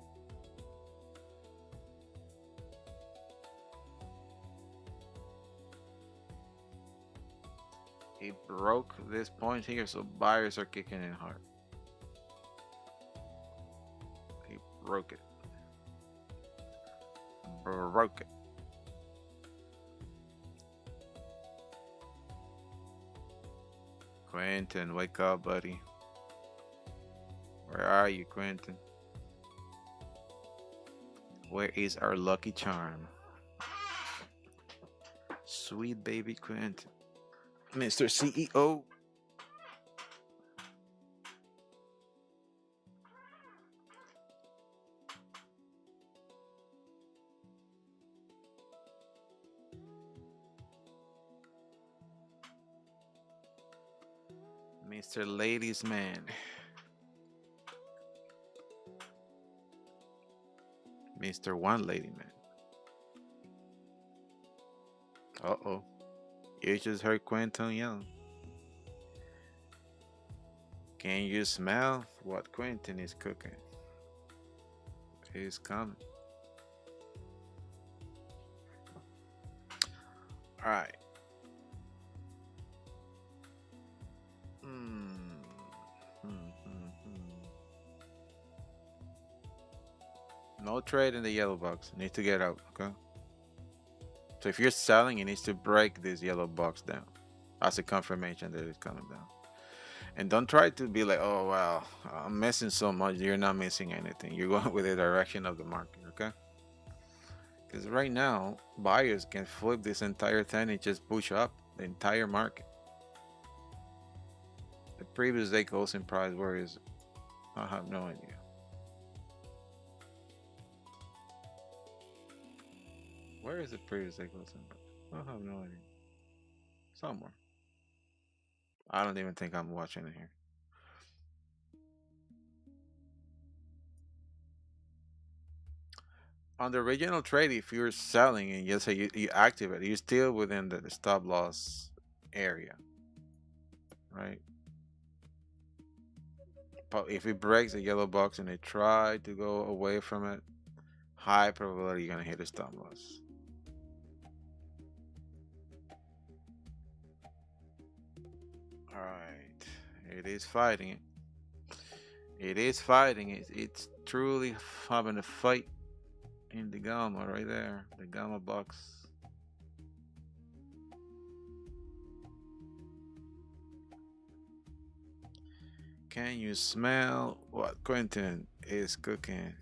Speaker 1: He broke this point here, so buyers are kicking in hard. He broke it. Broke it. Quentin, wake up, buddy. Where are you, Quentin? Where is our lucky charm? Sweet baby Quentin. Mr. CEO. Mr. Ladies Man. Mr. One Lady Man. Uh-oh. You just heard Quentin Young. Can you smell what Quentin is cooking? He's coming. All right. No trade in the yellow box. Need to get out, okay? So if you're selling, it needs to break this yellow box down. That's a confirmation that it's coming down. And don't try to be like, oh, wow, I'm missing so much. You're not missing anything. You're going with the direction of the market, okay? Because right now, buyers can flip this entire thing and just push up the entire market. The previous day closing price, where is it? I have no idea. Where is the previous day closing price? I have no idea. Somewhere. I don't even think I'm watching it here. On the original trade, if you're selling and you say you activate, you're still within the stop loss area, right? But if it breaks the yellow box and they try to go away from it, high probability you're gonna hit a stop loss. All right, it is fighting it. It is fighting it. It's truly having a fight in the gamma right there, the gamma box. Can you smell what Quentin is cooking?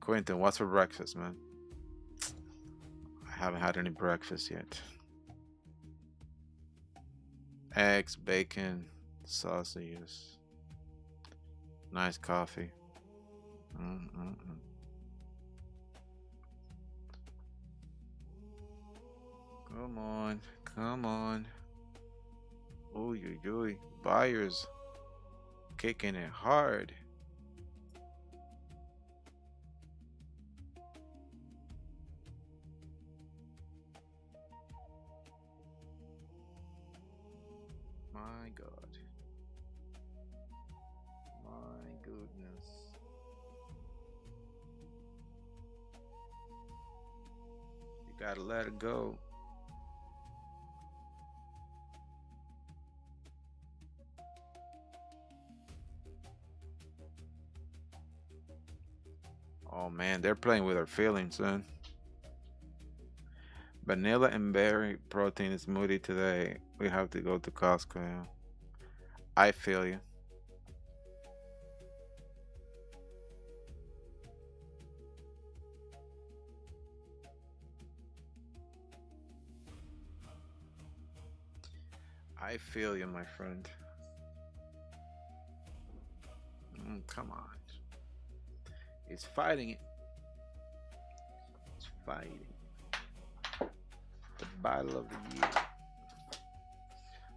Speaker 1: Quentin, what's for breakfast, man? I haven't had any breakfast yet. Eggs, bacon, sausages, nice coffee. Come on, come on. Ooh, buyers kicking it hard. My God. My goodness. You gotta let it go. Oh man, they're playing with our feelings, man. Vanilla and berry protein smoothie today. We have to go to Costco. Yeah. I feel you. I feel you, my friend. Come on. It's fighting it. It's fighting. The battle of the year.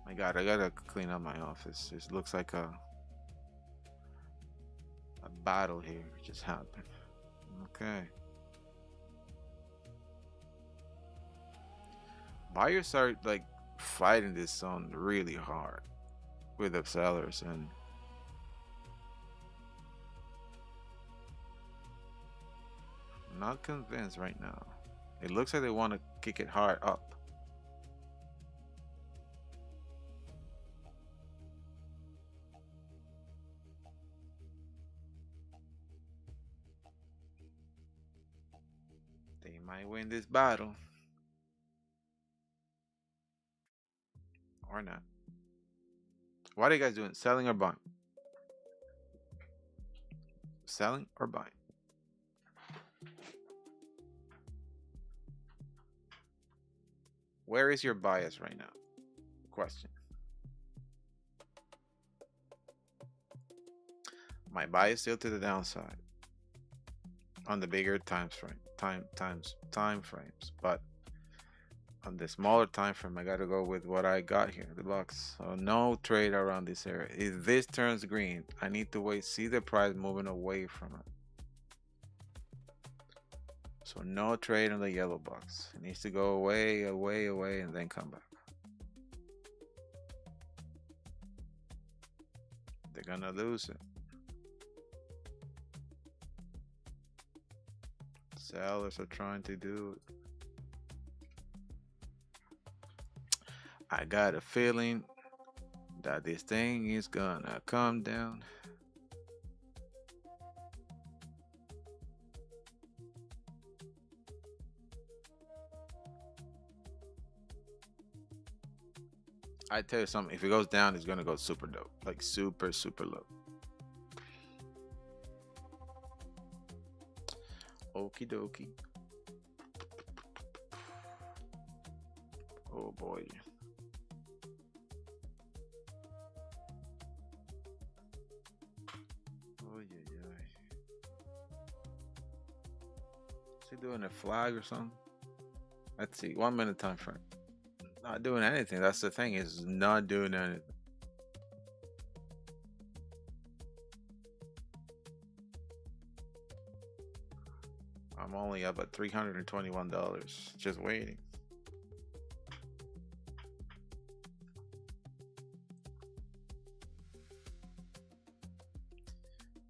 Speaker 1: My God, I gotta clean up my office. It looks like a battle here just happened. Okay. Buyers are like fighting this zone really hard with the sellers, and I'm not convinced right now. It looks like they want to kick it hard up. They might win this battle or not. What are you guys doing? Selling or buying? Selling or buying? Where is your bias right now? Question. My bias still to the downside on the bigger time frames, but on the smaller time frame, I gotta go with what I got here, the box. So no trade around this area. If this turns green, I need to wait, see the price moving away from it. So no trade on the yellow box. It needs to go away, away, away, and then come back. They're gonna lose it. Sellers are trying to do it. I got a feeling that this thing is gonna come down. I tell you something, if it goes down, it's gonna go super dope, like super low. Okie dokie. Oh boy. Oh yeah. Is he doing a flag or something? Let's see, 1 minute time frame. Not doing anything. That's the thing, is not doing anything. I'm only up at $321, just waiting.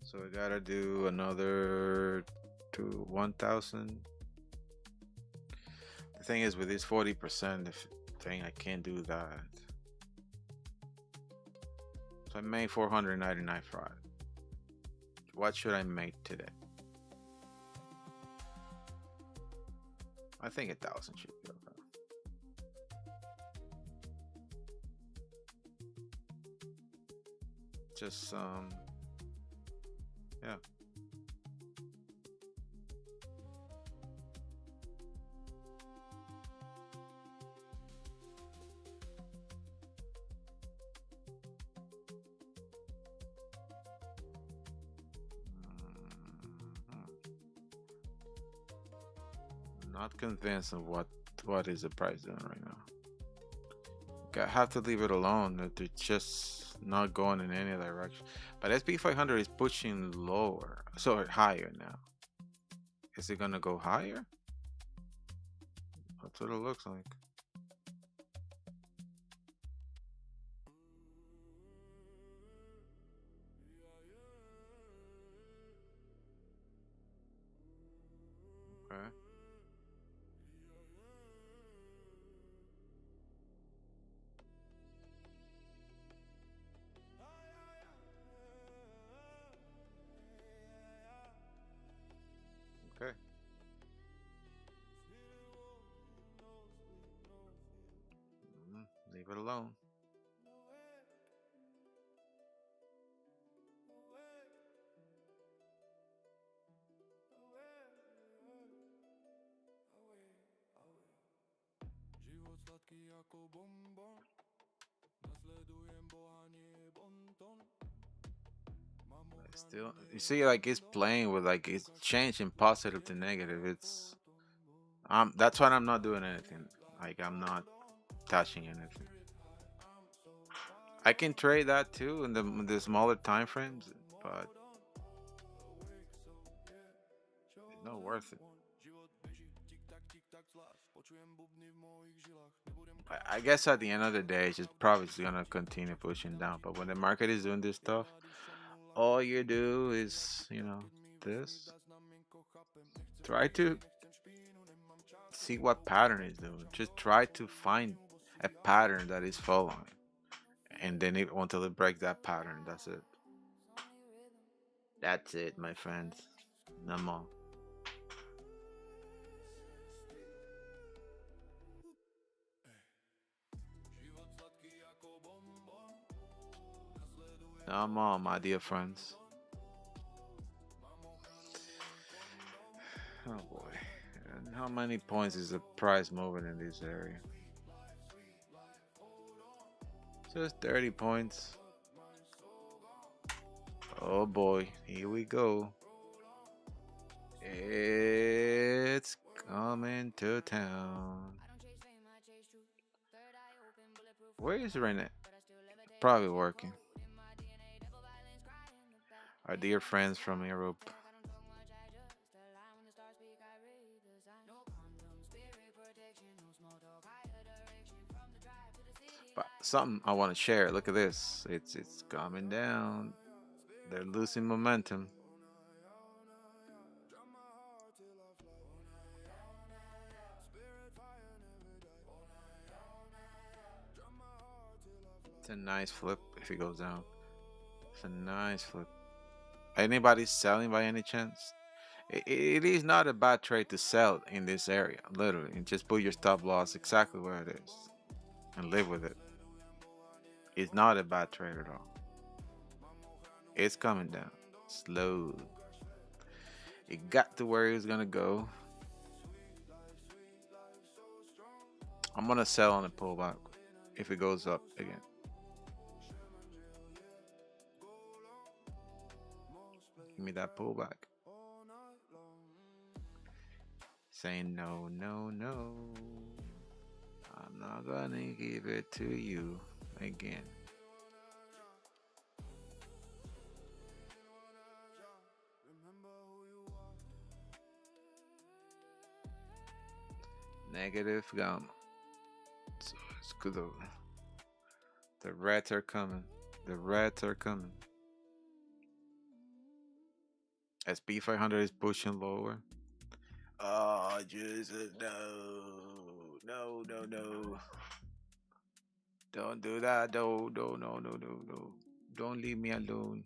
Speaker 1: So I gotta do another to 1,000. The thing is, with this 40% thing, I can't do that. So I made 499 Friday. What should I make today? I think 1,000 should be okay. Just yeah. Not convinced of what is the price doing right now. I have to leave it alone. They're just not going in any direction. But SP 500 is pushing lower, so higher now. Is it gonna go higher? That's what it looks like. Okay. Okay. Leave it alone. Still, you see, like it's playing with, like it's changing positive to negative. It's that's why I'm not doing anything. Like I'm not touching anything. I can trade that too in the smaller time frames, but it's not worth it. I guess at the end of the day, it's just probably gonna continue pushing down. But when the market is doing this stuff, all you do is, this. Try to see what pattern is doing. Just try to find a pattern that is following, and then until it breaks that pattern. That's it. That's it, my friends. No more. No more, my dear friends. Oh boy. And how many points is the price moving in this area? Just 30 points. Oh boy, here we go. It's coming to town. Where is Renee? Probably working. Our dear friends from Europe. But something I want to share. Look at this. It's coming down. They're losing momentum. It's a nice flip if it goes down. It's a nice flip. Anybody selling by any chance? It is not a bad trade to sell in this area, literally. And just put your stop loss exactly where it is and live with it. It's not a bad trade at all. It's coming down slow. It got to where it was gonna go. I'm gonna sell on the pullback if it goes up again. Give me that pullback. Saying no, no, no. I'm not gonna give it to you again. Negative gamma. So it's good though. The reds are coming. The reds are coming. SP500 is pushing lower. Oh, Jesus, no. No, no, no. Don't do that. No, no, no, no, no, no. Don't leave me alone.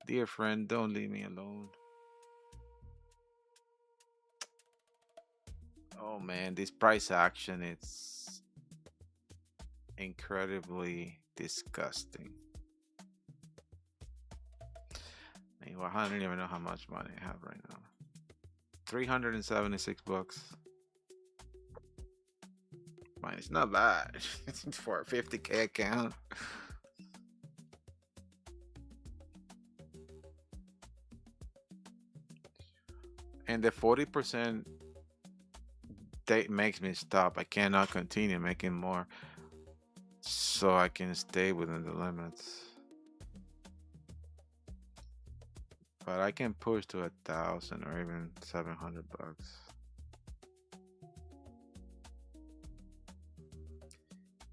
Speaker 1: Dear friend, don't leave me alone. Oh man, this price action, it's incredibly disgusting. Well, I don't even know how much money I have right now. 376 bucks. Fine, it's not bad for a 50K account. And the 40% date makes me stop. I cannot continue making more, so I can stay within the limits. But I can push to 1,000 or even 700 bucks.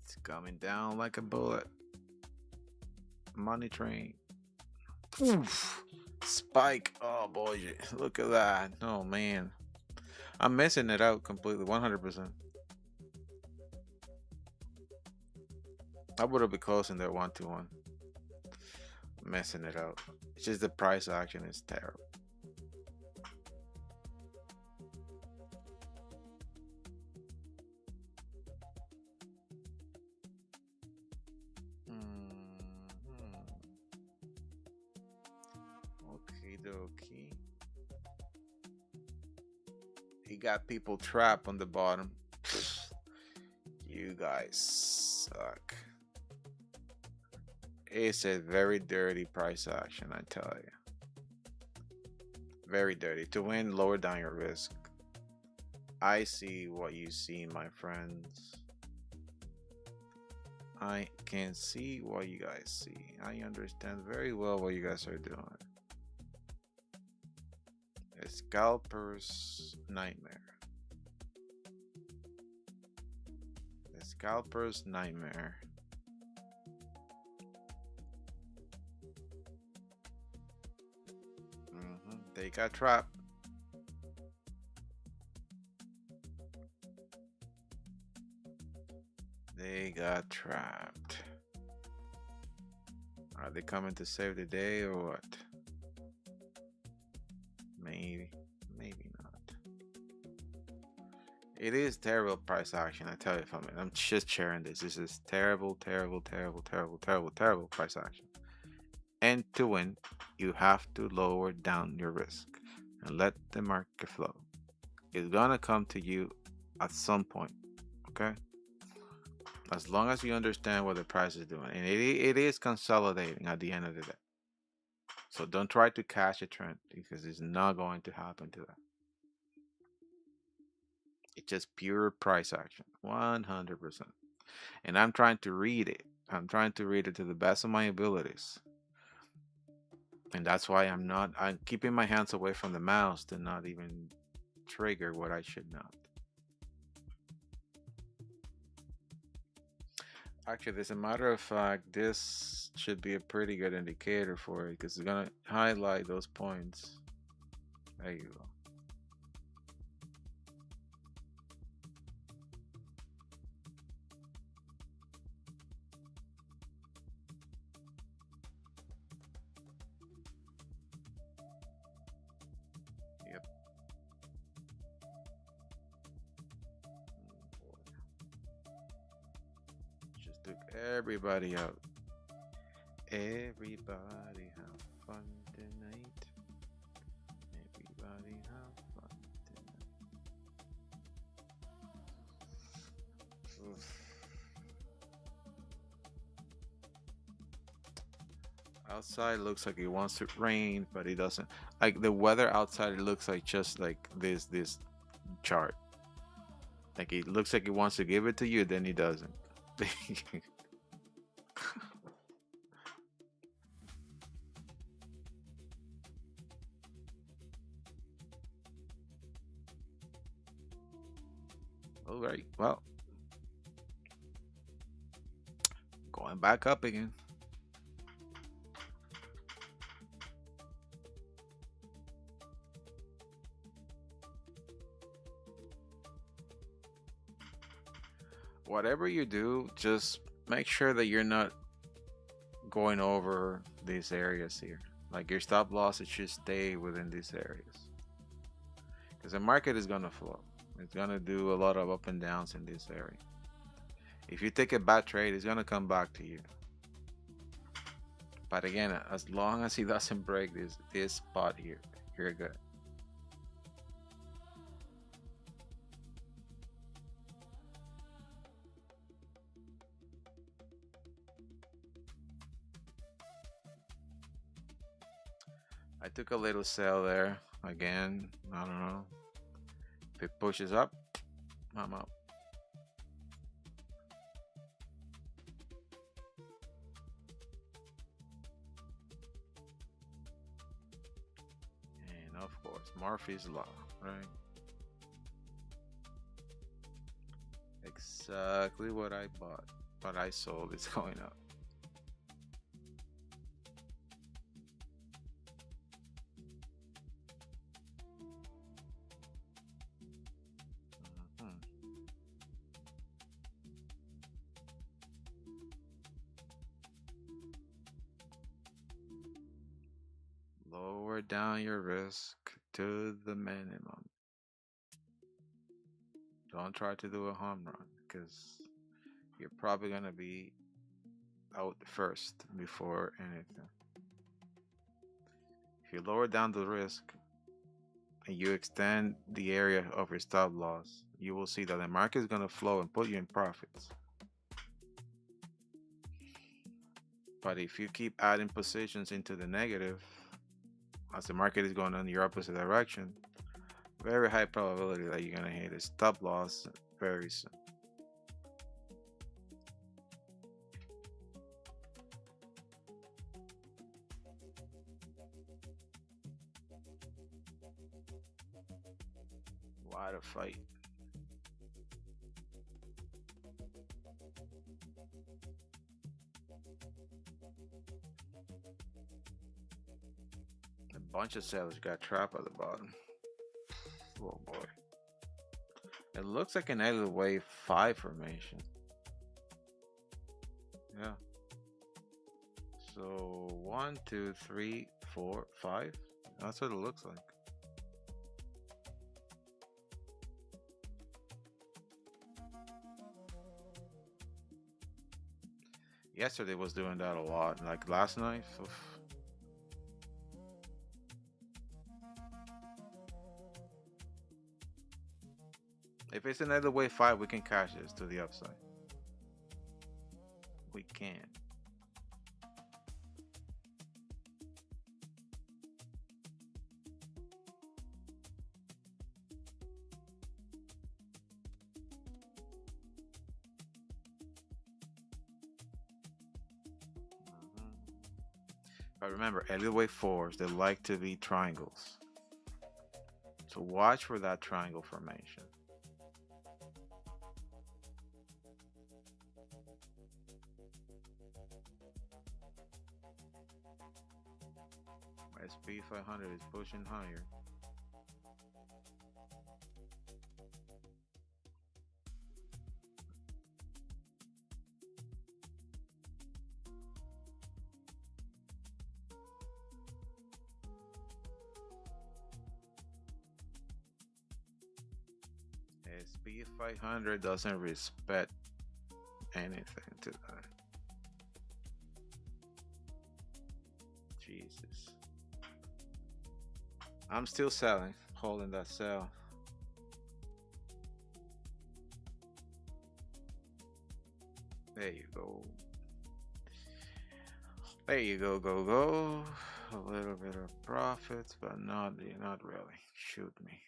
Speaker 1: It's coming down like a bullet. Money train. Oof. Spike. Oh boy, look at that. Oh man, I'm missing it out completely. 100%. I would have been closing there 1-1. Messing it out. It's just the price action is terrible. Okie dokie. He got people trapped on the bottom. You guys suck. It's a very dirty price action, I tell you. Very dirty. To win, lower down your risk. I see what you see, my friends. I can see what you guys see. I understand very well what you guys are doing. A scalper's nightmare. Scalper's nightmare. They got trapped. They got trapped. Are they coming to save the day or what? Maybe, maybe not. It is terrible price action, I tell you from it. I'm just sharing this. This is terrible, terrible, terrible, terrible, terrible, terrible price action. And to win, you have to lower down your risk and let the market flow. It's gonna come to you at some point, okay? As long as you understand what the price is doing, and it is consolidating at the end of the day. So don't try to catch a trend because it's not going to happen to that. It's just pure price action, 100%. And I'm trying to read it. I'm trying to read it to the best of my abilities. And that's why I'm keeping my hands away from the mouse to not even trigger what I should not. Actually, as a matter of fact, this should be a pretty good indicator for it because it's gonna highlight those points. There you go. Yep. Just took everybody out. Everybody have fun tonight. Everybody have fun tonight. Oof. Outside looks like it wants to rain, but it doesn't. Like the weather outside, it looks like just like this chart. Like it looks like it wants to give it to you, then it doesn't. All right, well, going back up again. Whatever you do, just make sure that you're not going over these areas here. Like your stop loss, it should stay within these areas. Because the market is gonna flow. It's gonna do a lot of up and downs in this area. If you take a bad trade, it's gonna come back to you. But again, as long as he doesn't break this spot here, you're good. I took a little sell there. Again, I don't know. If it pushes up, I'm up. And of course, Murphy's Law, right? Exactly what I bought, but I sold. It's going up. Lower down your risk to the minimum. Don't try to do a home run because you're probably gonna be out first before anything. If you lower down the risk and you extend the area of your stop loss, you will see that the market is gonna flow and put you in profits. But if you keep adding positions into the negative, as the market is going in your opposite direction, very high probability that you're gonna hit a stop loss very soon. What a fight. Bunch of sellers got trapped at the bottom. Oh boy. It looks like an Elliott Wave 5 formation. Yeah. So 1, 2, 3, 4, 5. That's what it looks like. Yesterday was doing that a lot. Like last night. Oof. If it's another Wave 5, we can cash this to the upside. We can. But remember, Elliott Wave 4s, they like to be triangles. So watch for that triangle formation. SP 500 is pushing higher. SP 500 doesn't respect anything to that. Jesus. I'm still selling, holding that sell. There you go. There you go, go. A little bit of profits, but not really. Shoot me.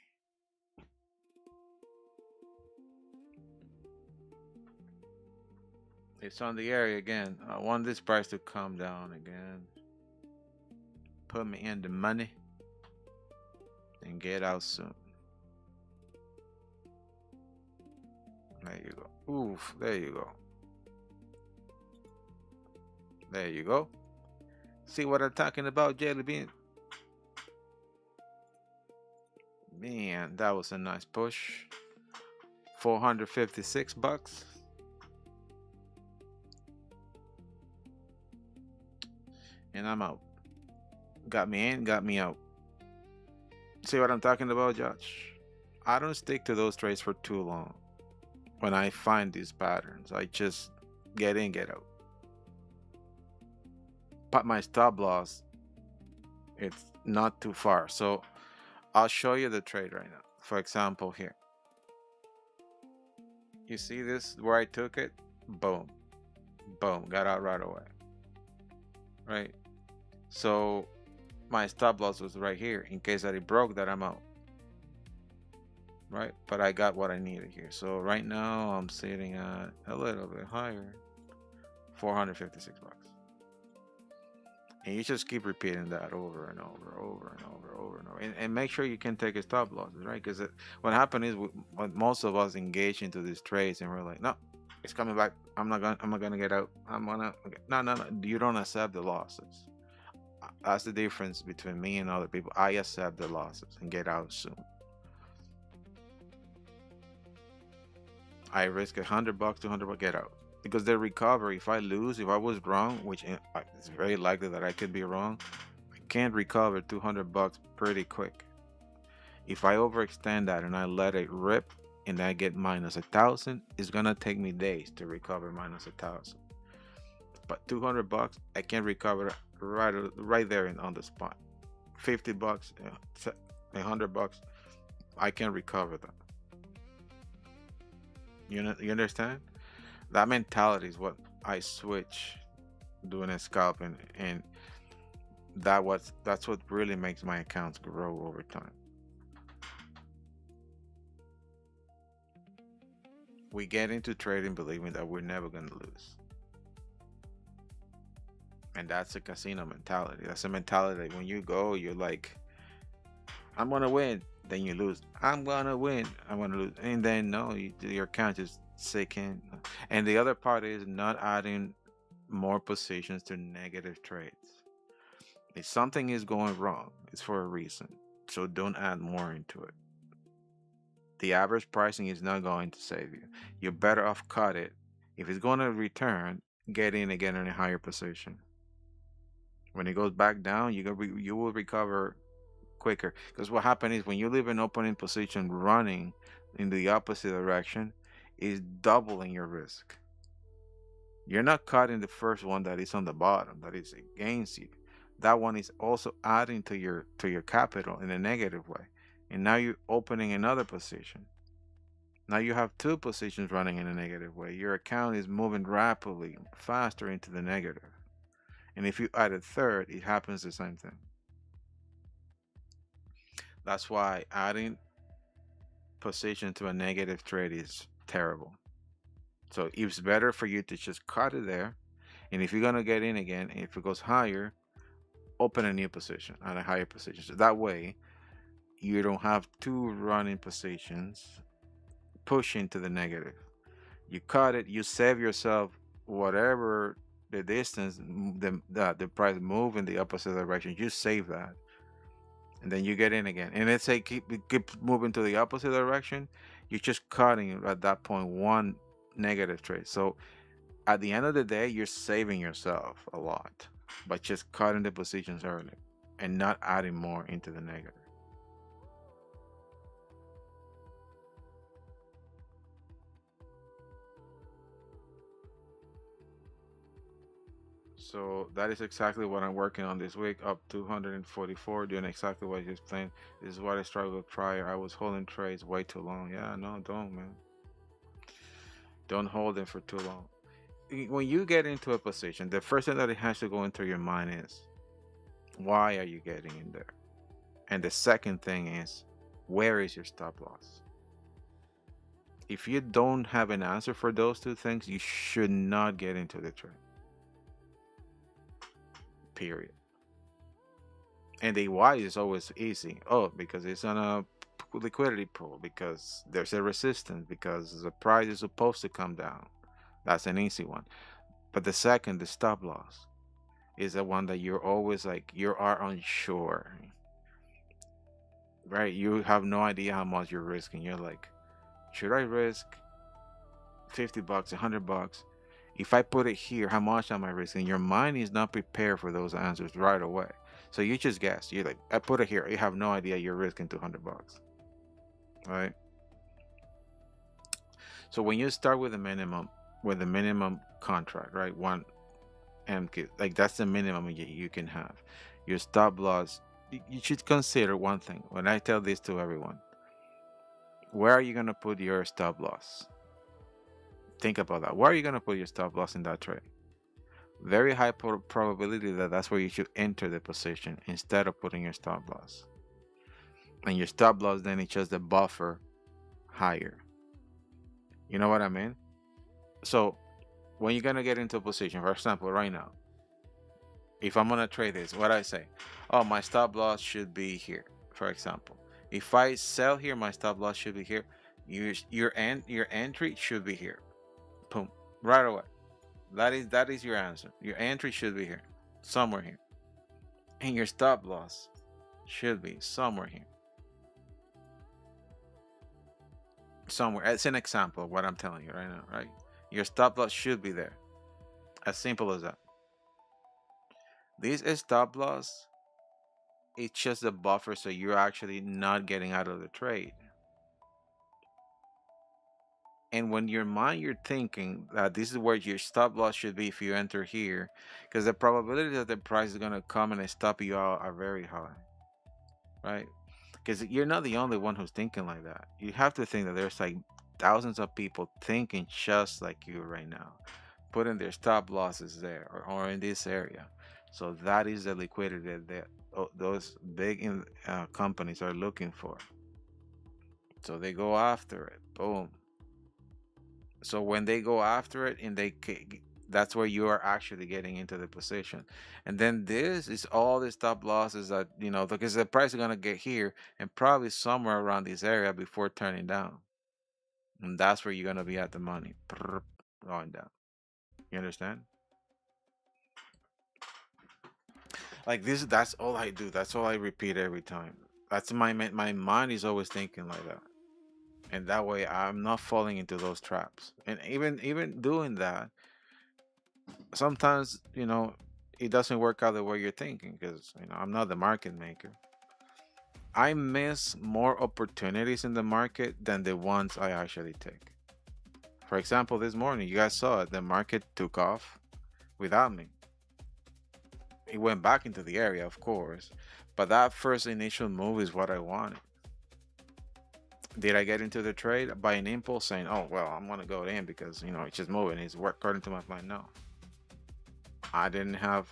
Speaker 1: It's on the area again. I want this price to come down again. Put me in the money and get out soon. There you go. Oof, there you go. There you go. See what I'm talking about, Jelly Bean? Man, that was a nice push. 456 bucks. And I'm out. Got me in, got me out. See what I'm talking about, Josh? I don't stick to those trades for too long. When I find these patterns, I just get in, get out. But my stop loss, it's not too far. So I'll show you the trade right now. For example, here. You see this where I took it? Boom. Boom. Got out right away. Right? So my stop loss was right here. In case that it broke, that I'm out. Right? But I got what I needed here. So right now I'm sitting at a little bit higher. 456 bucks. And you just keep repeating that over and over and over. And make sure you can take a stop losses, right? Because what happened is most of us engage into these trades and we're like, no, it's coming back. I'm not gonna get out. Okay. No. You don't accept the losses. That's the difference between me and other people. I accept the losses and get out soon. I risk $100, $200, get out. Because the recovery, if I lose, if I was wrong, which it's very likely that I could be wrong, I can't recover 200 bucks pretty quick. If I overextend that and I let it rip and I get minus 1,000, it's gonna take me days to recover minus 1,000. But 200 bucks, I can recover right there on the spot. 50 bucks, 100 bucks, I can recover that. You understand? That mentality is what I switch doing a scalping, and that's what really makes my accounts grow over time. We get into trading believing that we're never gonna lose. And that's a casino mentality. That's a mentality that when you go, you're like, I'm gonna win, then you lose. I'm gonna win, I'm gonna lose, and then no, your account just sinking. And the other part is not adding more positions to negative trades. If something is going wrong, it's for a reason. So don't add more into it. The average pricing is not going to save you. You're better off cut it. If it's going to return, get in again in a higher position. When it goes back down, you will recover quicker. Because what happens is when you leave an opening position running in the opposite direction, is doubling your risk. You're not cutting the first one that is on the bottom, that is against you. That one is also adding to your capital in a negative way. And now you're opening another position. Now you have two positions running in a negative way. Your account is moving rapidly faster into the negative. And if you add a third, it happens the same thing. That's why adding position to a negative trade is terrible. So it's better for you to just cut it there. And if you're going to get in again, if it goes higher, open a new position at a higher position. So that way, you don't have two running positions pushing to the negative. You cut it, you save yourself whatever the distance, the price move in the opposite direction. You save that, and then you get in again. And let's say keep moving to the opposite direction. You're just cutting at that point one negative trade. So at the end of the day, you're saving yourself a lot by just cutting the positions early and not adding more into the negative. So that is exactly what I'm working on this week, up 244, doing exactly what he's saying. This is what I struggled with prior. I was holding trades way too long. Yeah, no, don't, man. Don't hold them for too long. When you get into a position, the first thing that it has to go into your mind is, why are you getting in there? And the second thing is, where is your stop loss? If you don't have an answer for those two things, you should not get into the trade. Period. And the why is always easy. Oh, because it's on a liquidity pool, because there's a resistance, because the price is supposed to come down. That's an easy one. But the second, the stop loss, is the one that you're always like, you are unsure, right? You have no idea how much you're risking. You're like, should I risk 50 bucks, 100 bucks? If I put it here, how much am I risking? Your mind is not prepared for those answers right away. So you just guess. You're like, I put it here. You have no idea you're risking 200 bucks. Right? So when you start with the minimum contract, right? One MQ, like that's the minimum you can have. Your stop loss, you should consider one thing. When I tell this to everyone, where are you going to put your stop loss? Think about that. Where are you going to put your stop loss in that trade? Very high probability that that's where you should enter the position instead of putting your stop loss. And your stop loss then is just the buffer higher. You know what I mean? So when you're gonna get into a position, for example, right now, if I'm gonna trade this, what I say, oh, my stop loss should be here, for example. If I sell here, my stop loss should be here. Your entry should be here. Boom, right away. That is your answer. Your entry should be here, somewhere here, and your stop loss should be somewhere here, somewhere. It's an example of what I'm telling you right now, right? Your stop loss should be there. As simple as that. This stop loss, it's just a buffer so you're actually not getting out of the trade. And when your mind, you're thinking that this is where your stop loss should be if you enter here, because the probability that the price is going to come and stop you out are very high, right? Because you're not the only one who's thinking like that. You have to think that there's like thousands of people thinking just like you right now, putting their stop losses there or in this area. So that is the liquidity that those big companies are looking for. So they go after it. Boom. So when they go after it and that's where you are actually getting into the position. And then this is all the stop losses that, because the price is going to get here and probably somewhere around this area before turning down. And that's where you're going to be at the money, going down. You understand? Like this, that's all I do. That's all I repeat every time. That's my mind is always thinking like that. And that way I'm not falling into those traps. And even doing that, sometimes, it doesn't work out the way you're thinking because, I'm not the market maker. I miss more opportunities in the market than the ones I actually take. For example, this morning, you guys saw it, the market took off without me. It went back into the area, of course, but that first initial move is what I wanted. Did I get into the trade by an impulse saying, oh, well, I'm going to go in because, it's just moving. It's work according to my plan? No. I didn't have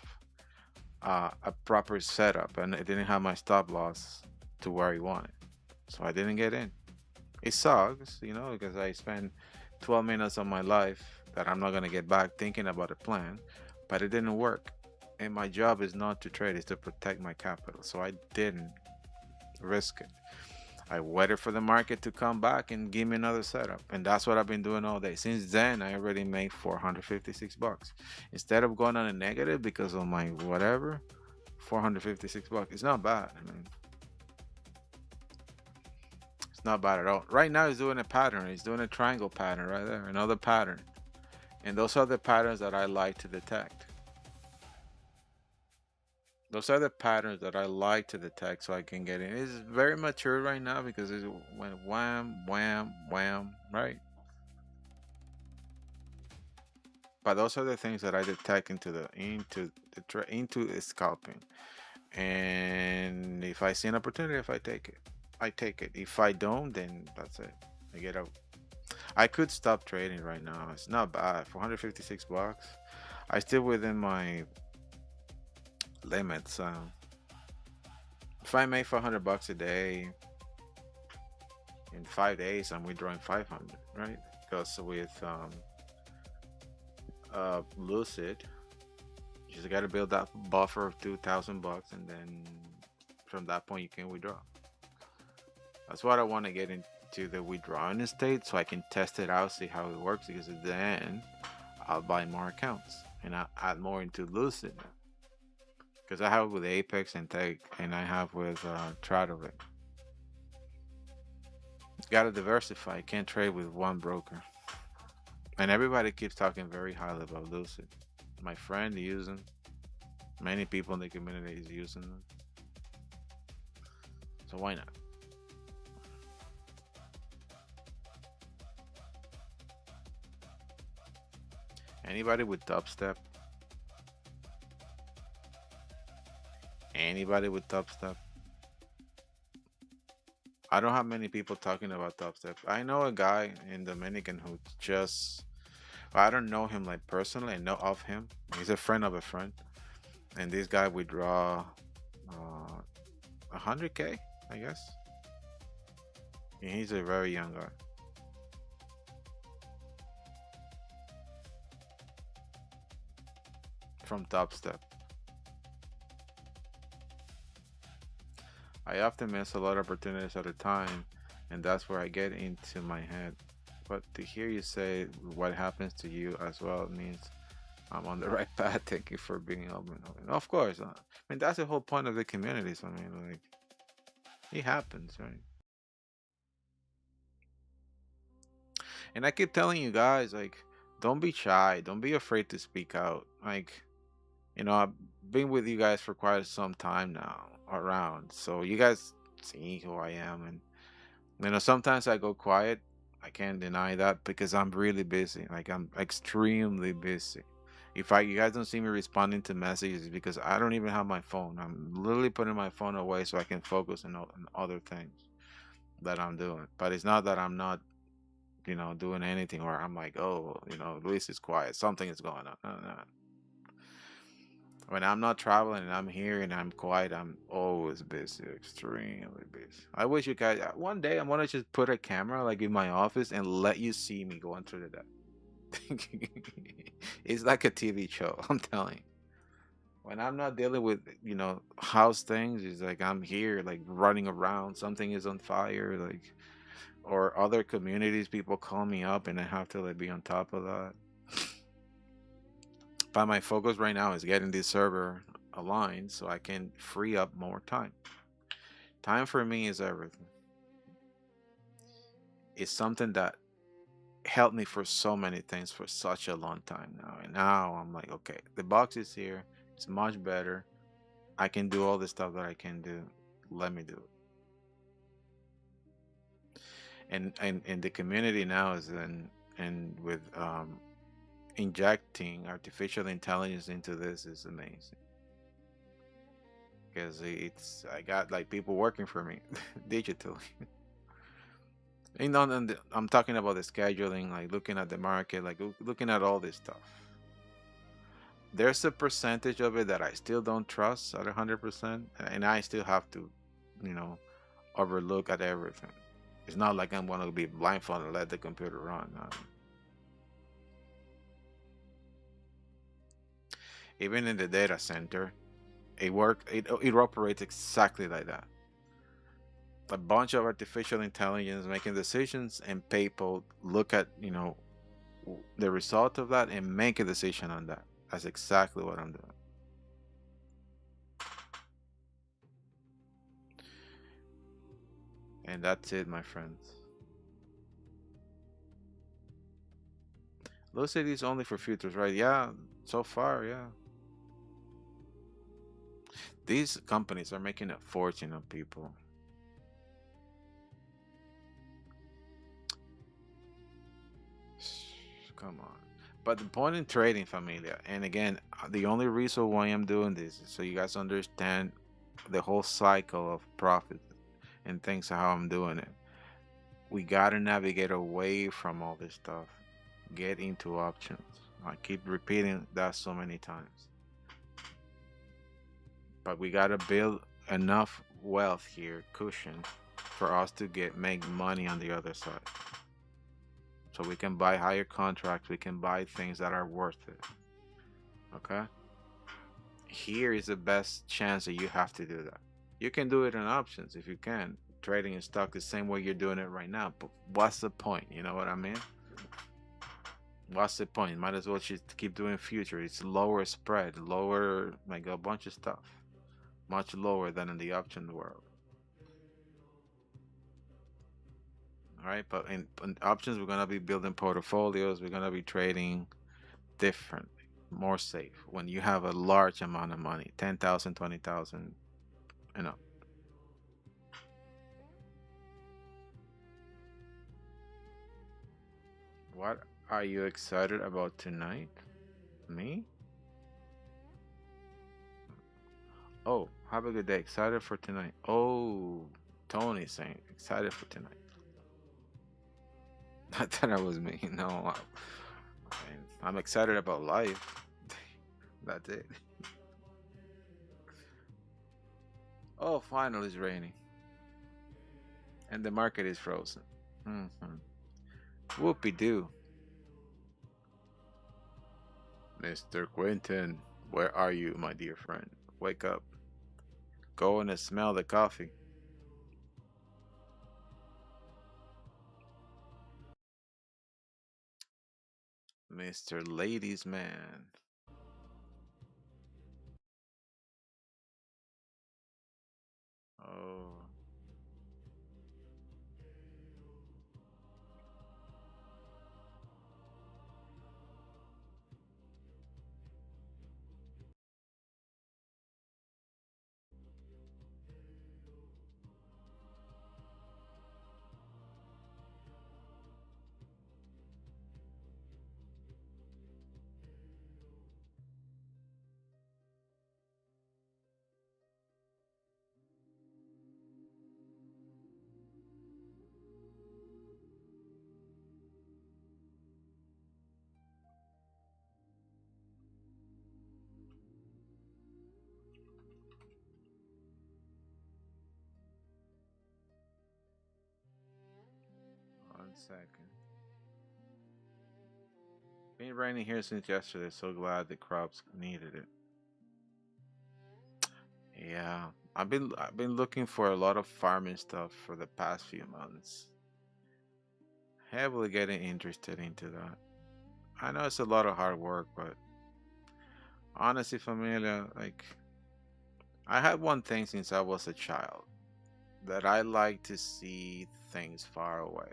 Speaker 1: a proper setup and I didn't have my stop loss to where I wanted. So I didn't get in. It sucks, because I spent 12 minutes of my life that I'm not going to get back thinking about a plan, but it didn't work. And my job is not to trade, it's to protect my capital. So I didn't risk it. I waited for the market to come back and give me another setup. And that's what I've been doing all day. Since then, I already made 456 bucks. Instead of going on a negative because of my whatever, 456 bucks. It's not bad. I mean, it's not bad at all. Right now, he's doing a pattern. He's doing a triangle pattern right there, another pattern. And those are the patterns that I like to detect. Those are the patterns that I like to detect so I can get in. It's very mature right now because it went wham, wham, wham, right? But those are the things that I detect into scalping. And if I see an opportunity, if I take it, I take it. If I don't, then that's it. I get out. I could stop trading right now. It's not bad. 456 bucks. I still within my limits. If I make 400 bucks a day in 5 days, I'm withdrawing 500, right? Because with Lucid, you just got to build that buffer of 2,000 bucks, and then from that point you can withdraw. That's what I want to get into, the withdrawing state, so I can test it out, see how it works. Because at the end, I'll buy more accounts and I'll add more into Lucid. Because I have with Apex and Take, and I have with Tradovic. Gotta diversify. Can't trade with one broker. And everybody keeps talking very highly about Lucid. My friend using, many people in the community is using them. So why not? Anybody with dubstep? Anybody with dubstep? I don't have many people talking about dubstep. I know a guy in Dominican who just, I don't know him like personally. I know of him. He's a friend of a friend, and this guy withdraw 100K, I guess. And he's a very young guy. From dubstep. I often miss a lot of opportunities at a time, and that's where I get into my head. But to hear you say what happens to you as well means I'm on the right path. Thank you for being open. Of course, I mean that's the whole point of the communities. I mean, like, it happens, right? And I keep telling you guys, like, don't be shy, don't be afraid to speak out. Like, I've been with you guys for quite some time now around, so you guys see who I am, and sometimes I go quiet. I can't deny that because I'm really busy. Like, I'm extremely busy. If you guys don't see me responding to messages, because I don't even have my phone. I'm literally putting my phone away so I can focus on other things that I'm doing. But it's not that I'm not, doing anything, or I'm like, oh, Luis is quiet. Something is going on. No, no. When I'm not traveling and I'm here and I'm quiet, I'm always busy, extremely busy. I wish you guys, one day I'm gonna just put a camera like in my office and let you see me going through the day. It's like a TV show, I'm telling you. When I'm not dealing with, house things, it's like I'm here, like running around, something is on fire, like, or other communities, people call me up and I have to like be on top of that. But my focus right now is getting this server aligned so I can free up more time. Time for me is everything. It's something that helped me for so many things for such a long time now. And now I'm like, okay, the box is here. It's much better. I can do all the stuff that I can do. Let me do it. And the community now is and with injecting artificial intelligence into this is amazing. Because I got like people working for me digitally. And I'm talking about the scheduling, like looking at the market, like looking at all this stuff. There's a percentage of it that I still don't trust at 100%, and I still have to, you know, overlook at everything. It's not like I'm gonna be blindfolded and let the computer run. Even in the data center, it operates exactly like that. A bunch of artificial intelligence making decisions, and people look at, the result of that and make a decision on that. That's exactly what I'm doing. And that's it, my friends. Lucid is only for futures, right? Yeah, so far, yeah. These companies are making a fortune on people. Come on. But the point in trading, familia, and again, the only reason why I'm doing this is so you guys understand the whole cycle of profit and things, how I'm doing it. We gotta navigate away from all this stuff. Get into options. I keep repeating that so many times. But we gotta build enough wealth here, cushion, for us to make money on the other side. So we can buy higher contracts, we can buy things that are worth it. Okay? Here is the best chance that you have to do that. You can do it in options if you can. Trading in stock the same way you're doing it right now. But what's the point? You know what I mean? What's the point? Might as well just keep doing future. It's lower spread, lower, like a bunch of stuff. Much lower than in the option world. All right, but in options, we're gonna be building portfolios. We're gonna be trading differently, more safe. When you have a large amount of money, 10,000, 20,000, you know. What are you excited about tonight? Me? Oh, have a good day. Excited for tonight. Oh, Tony saying excited for tonight. Not that I was me. No, I'm excited about life. That's it. Oh, finally it's raining. And the market is frozen. Whoopie doo. Mr. Quentin, where are you, my dear friend? Wake up. Go and smell the coffee. Mr. Ladies Man. Oh. 1 second. Been raining here since yesterday. So glad the crops needed it. Yeah, I've been looking for a lot of farming stuff for the past few months. Heavily getting interested into that. I know it's a lot of hard work, but honestly, familia, like I had one thing since I was a child that I like to see things far away.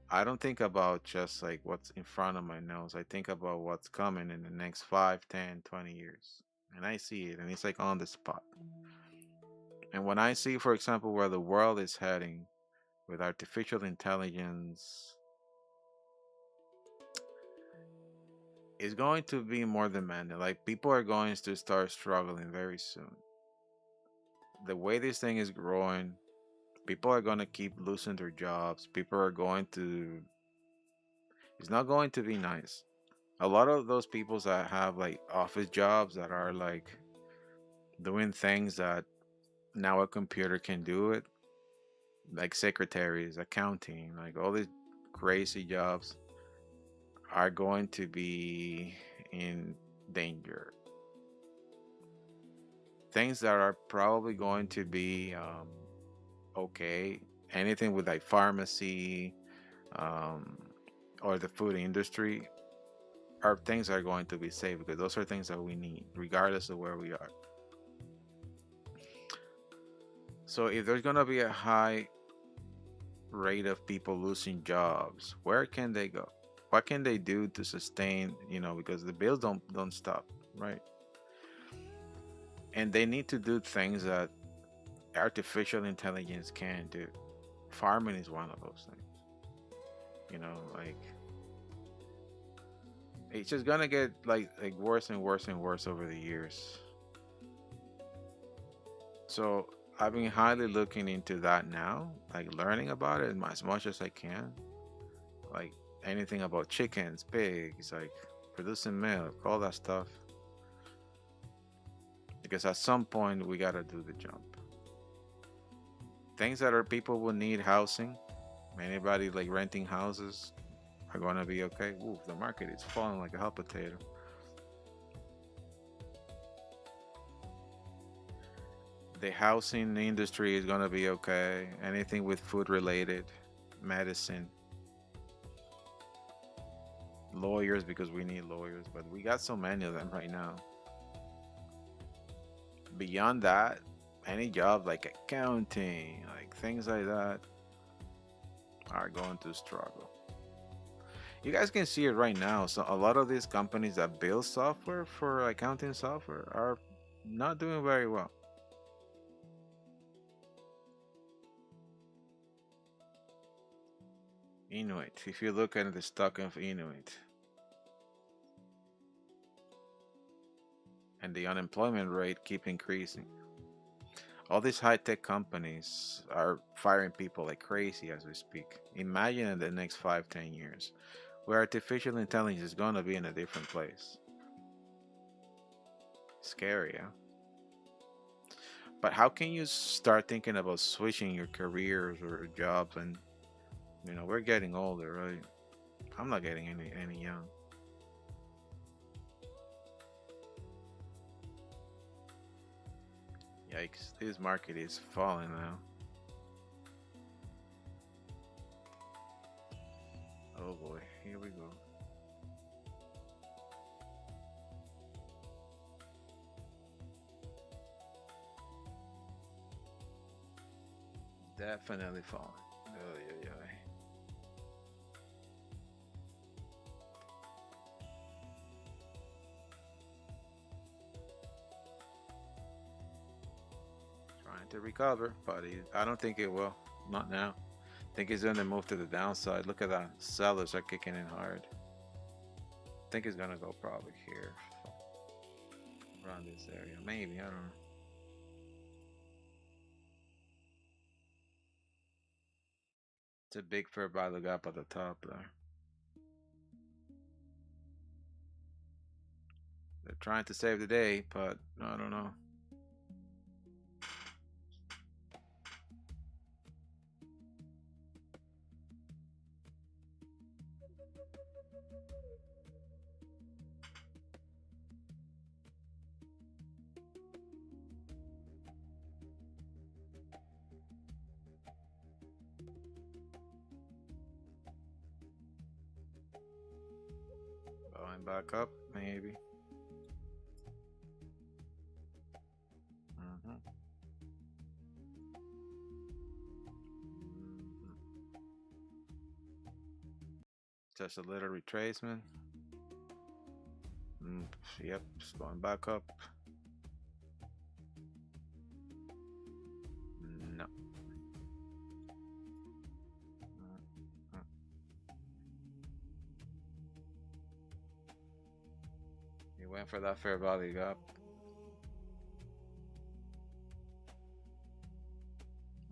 Speaker 1: I don't think about just like what's in front of my nose. I think about what's coming in the next 5, 10, 20 years. And I see it and it's like on the spot. And when I see, for example, where the world is heading with artificial intelligence, it's going to be more demanding. Like people are going to start struggling very soon. The way this thing is growing, people are going to keep losing their jobs. People are going to, it's not going to be nice. A lot of those people that have like office jobs that are like doing things that now a computer can do it, like secretaries, accounting, like all these crazy jobs are going to be in danger. Things that are probably going to be okay, anything with like pharmacy, um, or the food industry are things that are going to be safe because those are things that we need regardless of where we are. So if there's going to be a high rate of people losing jobs, where can they go? What can they do to sustain, because the bills don't stop, right? And they need to do things that artificial intelligence can do. Farming is one of those things. Like it's just gonna get like worse and worse and worse over the years. So I've been highly looking into that now, like learning about it as much as I can. Like anything about chickens, pigs, like producing milk, all that stuff. Because at some point we gotta do the jump. Things that are people will need housing. Anybody like renting houses are gonna be okay. Ooh, the market is falling like a hot potato. The housing industry is gonna be okay. Anything with food related, medicine, lawyers because we need lawyers, but we got so many of them right now. Beyond that, any job like accounting, like things like that, are going to struggle. You guys can see it right now. So a lot of these companies that build software for accounting software are not doing very well. Inuit, if you look at the stock of Inuit and the unemployment rate keep increasing. All these high-tech companies are firing people like crazy as we speak. Imagine in the next 5, 10 years, where artificial intelligence is going to be in a different place. Scary, huh? But how can you start thinking about switching your careers or jobs? And we're getting older, right? I'm not getting any young. Yikes! This market is falling now. Oh boy, here we go. Definitely falling. Oh yeah, yeah. Trying to recover, but I don't think it will. Not now. I think it's going to move to the downside. Look at that. Sellers are kicking in hard. I think it's going to go probably here. Around this area. Maybe. I don't know. It's a big fair value gap at the top there. They're trying to save the day, but I don't know. Going back up, maybe. Just a little retracement. Yep, it's going back up. No. He went for that fair value gap.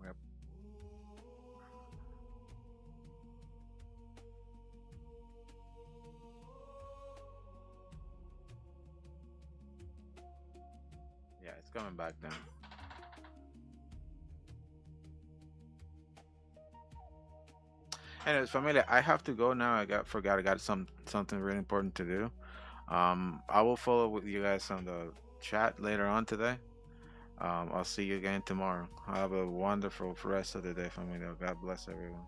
Speaker 1: Yep. Yeah, it's coming back down. Anyways, familia, I have to go now. I got something really important to do. I will follow with you guys on the chat later on today. I'll see you again tomorrow. Have a wonderful rest of the day, familia. God bless everyone.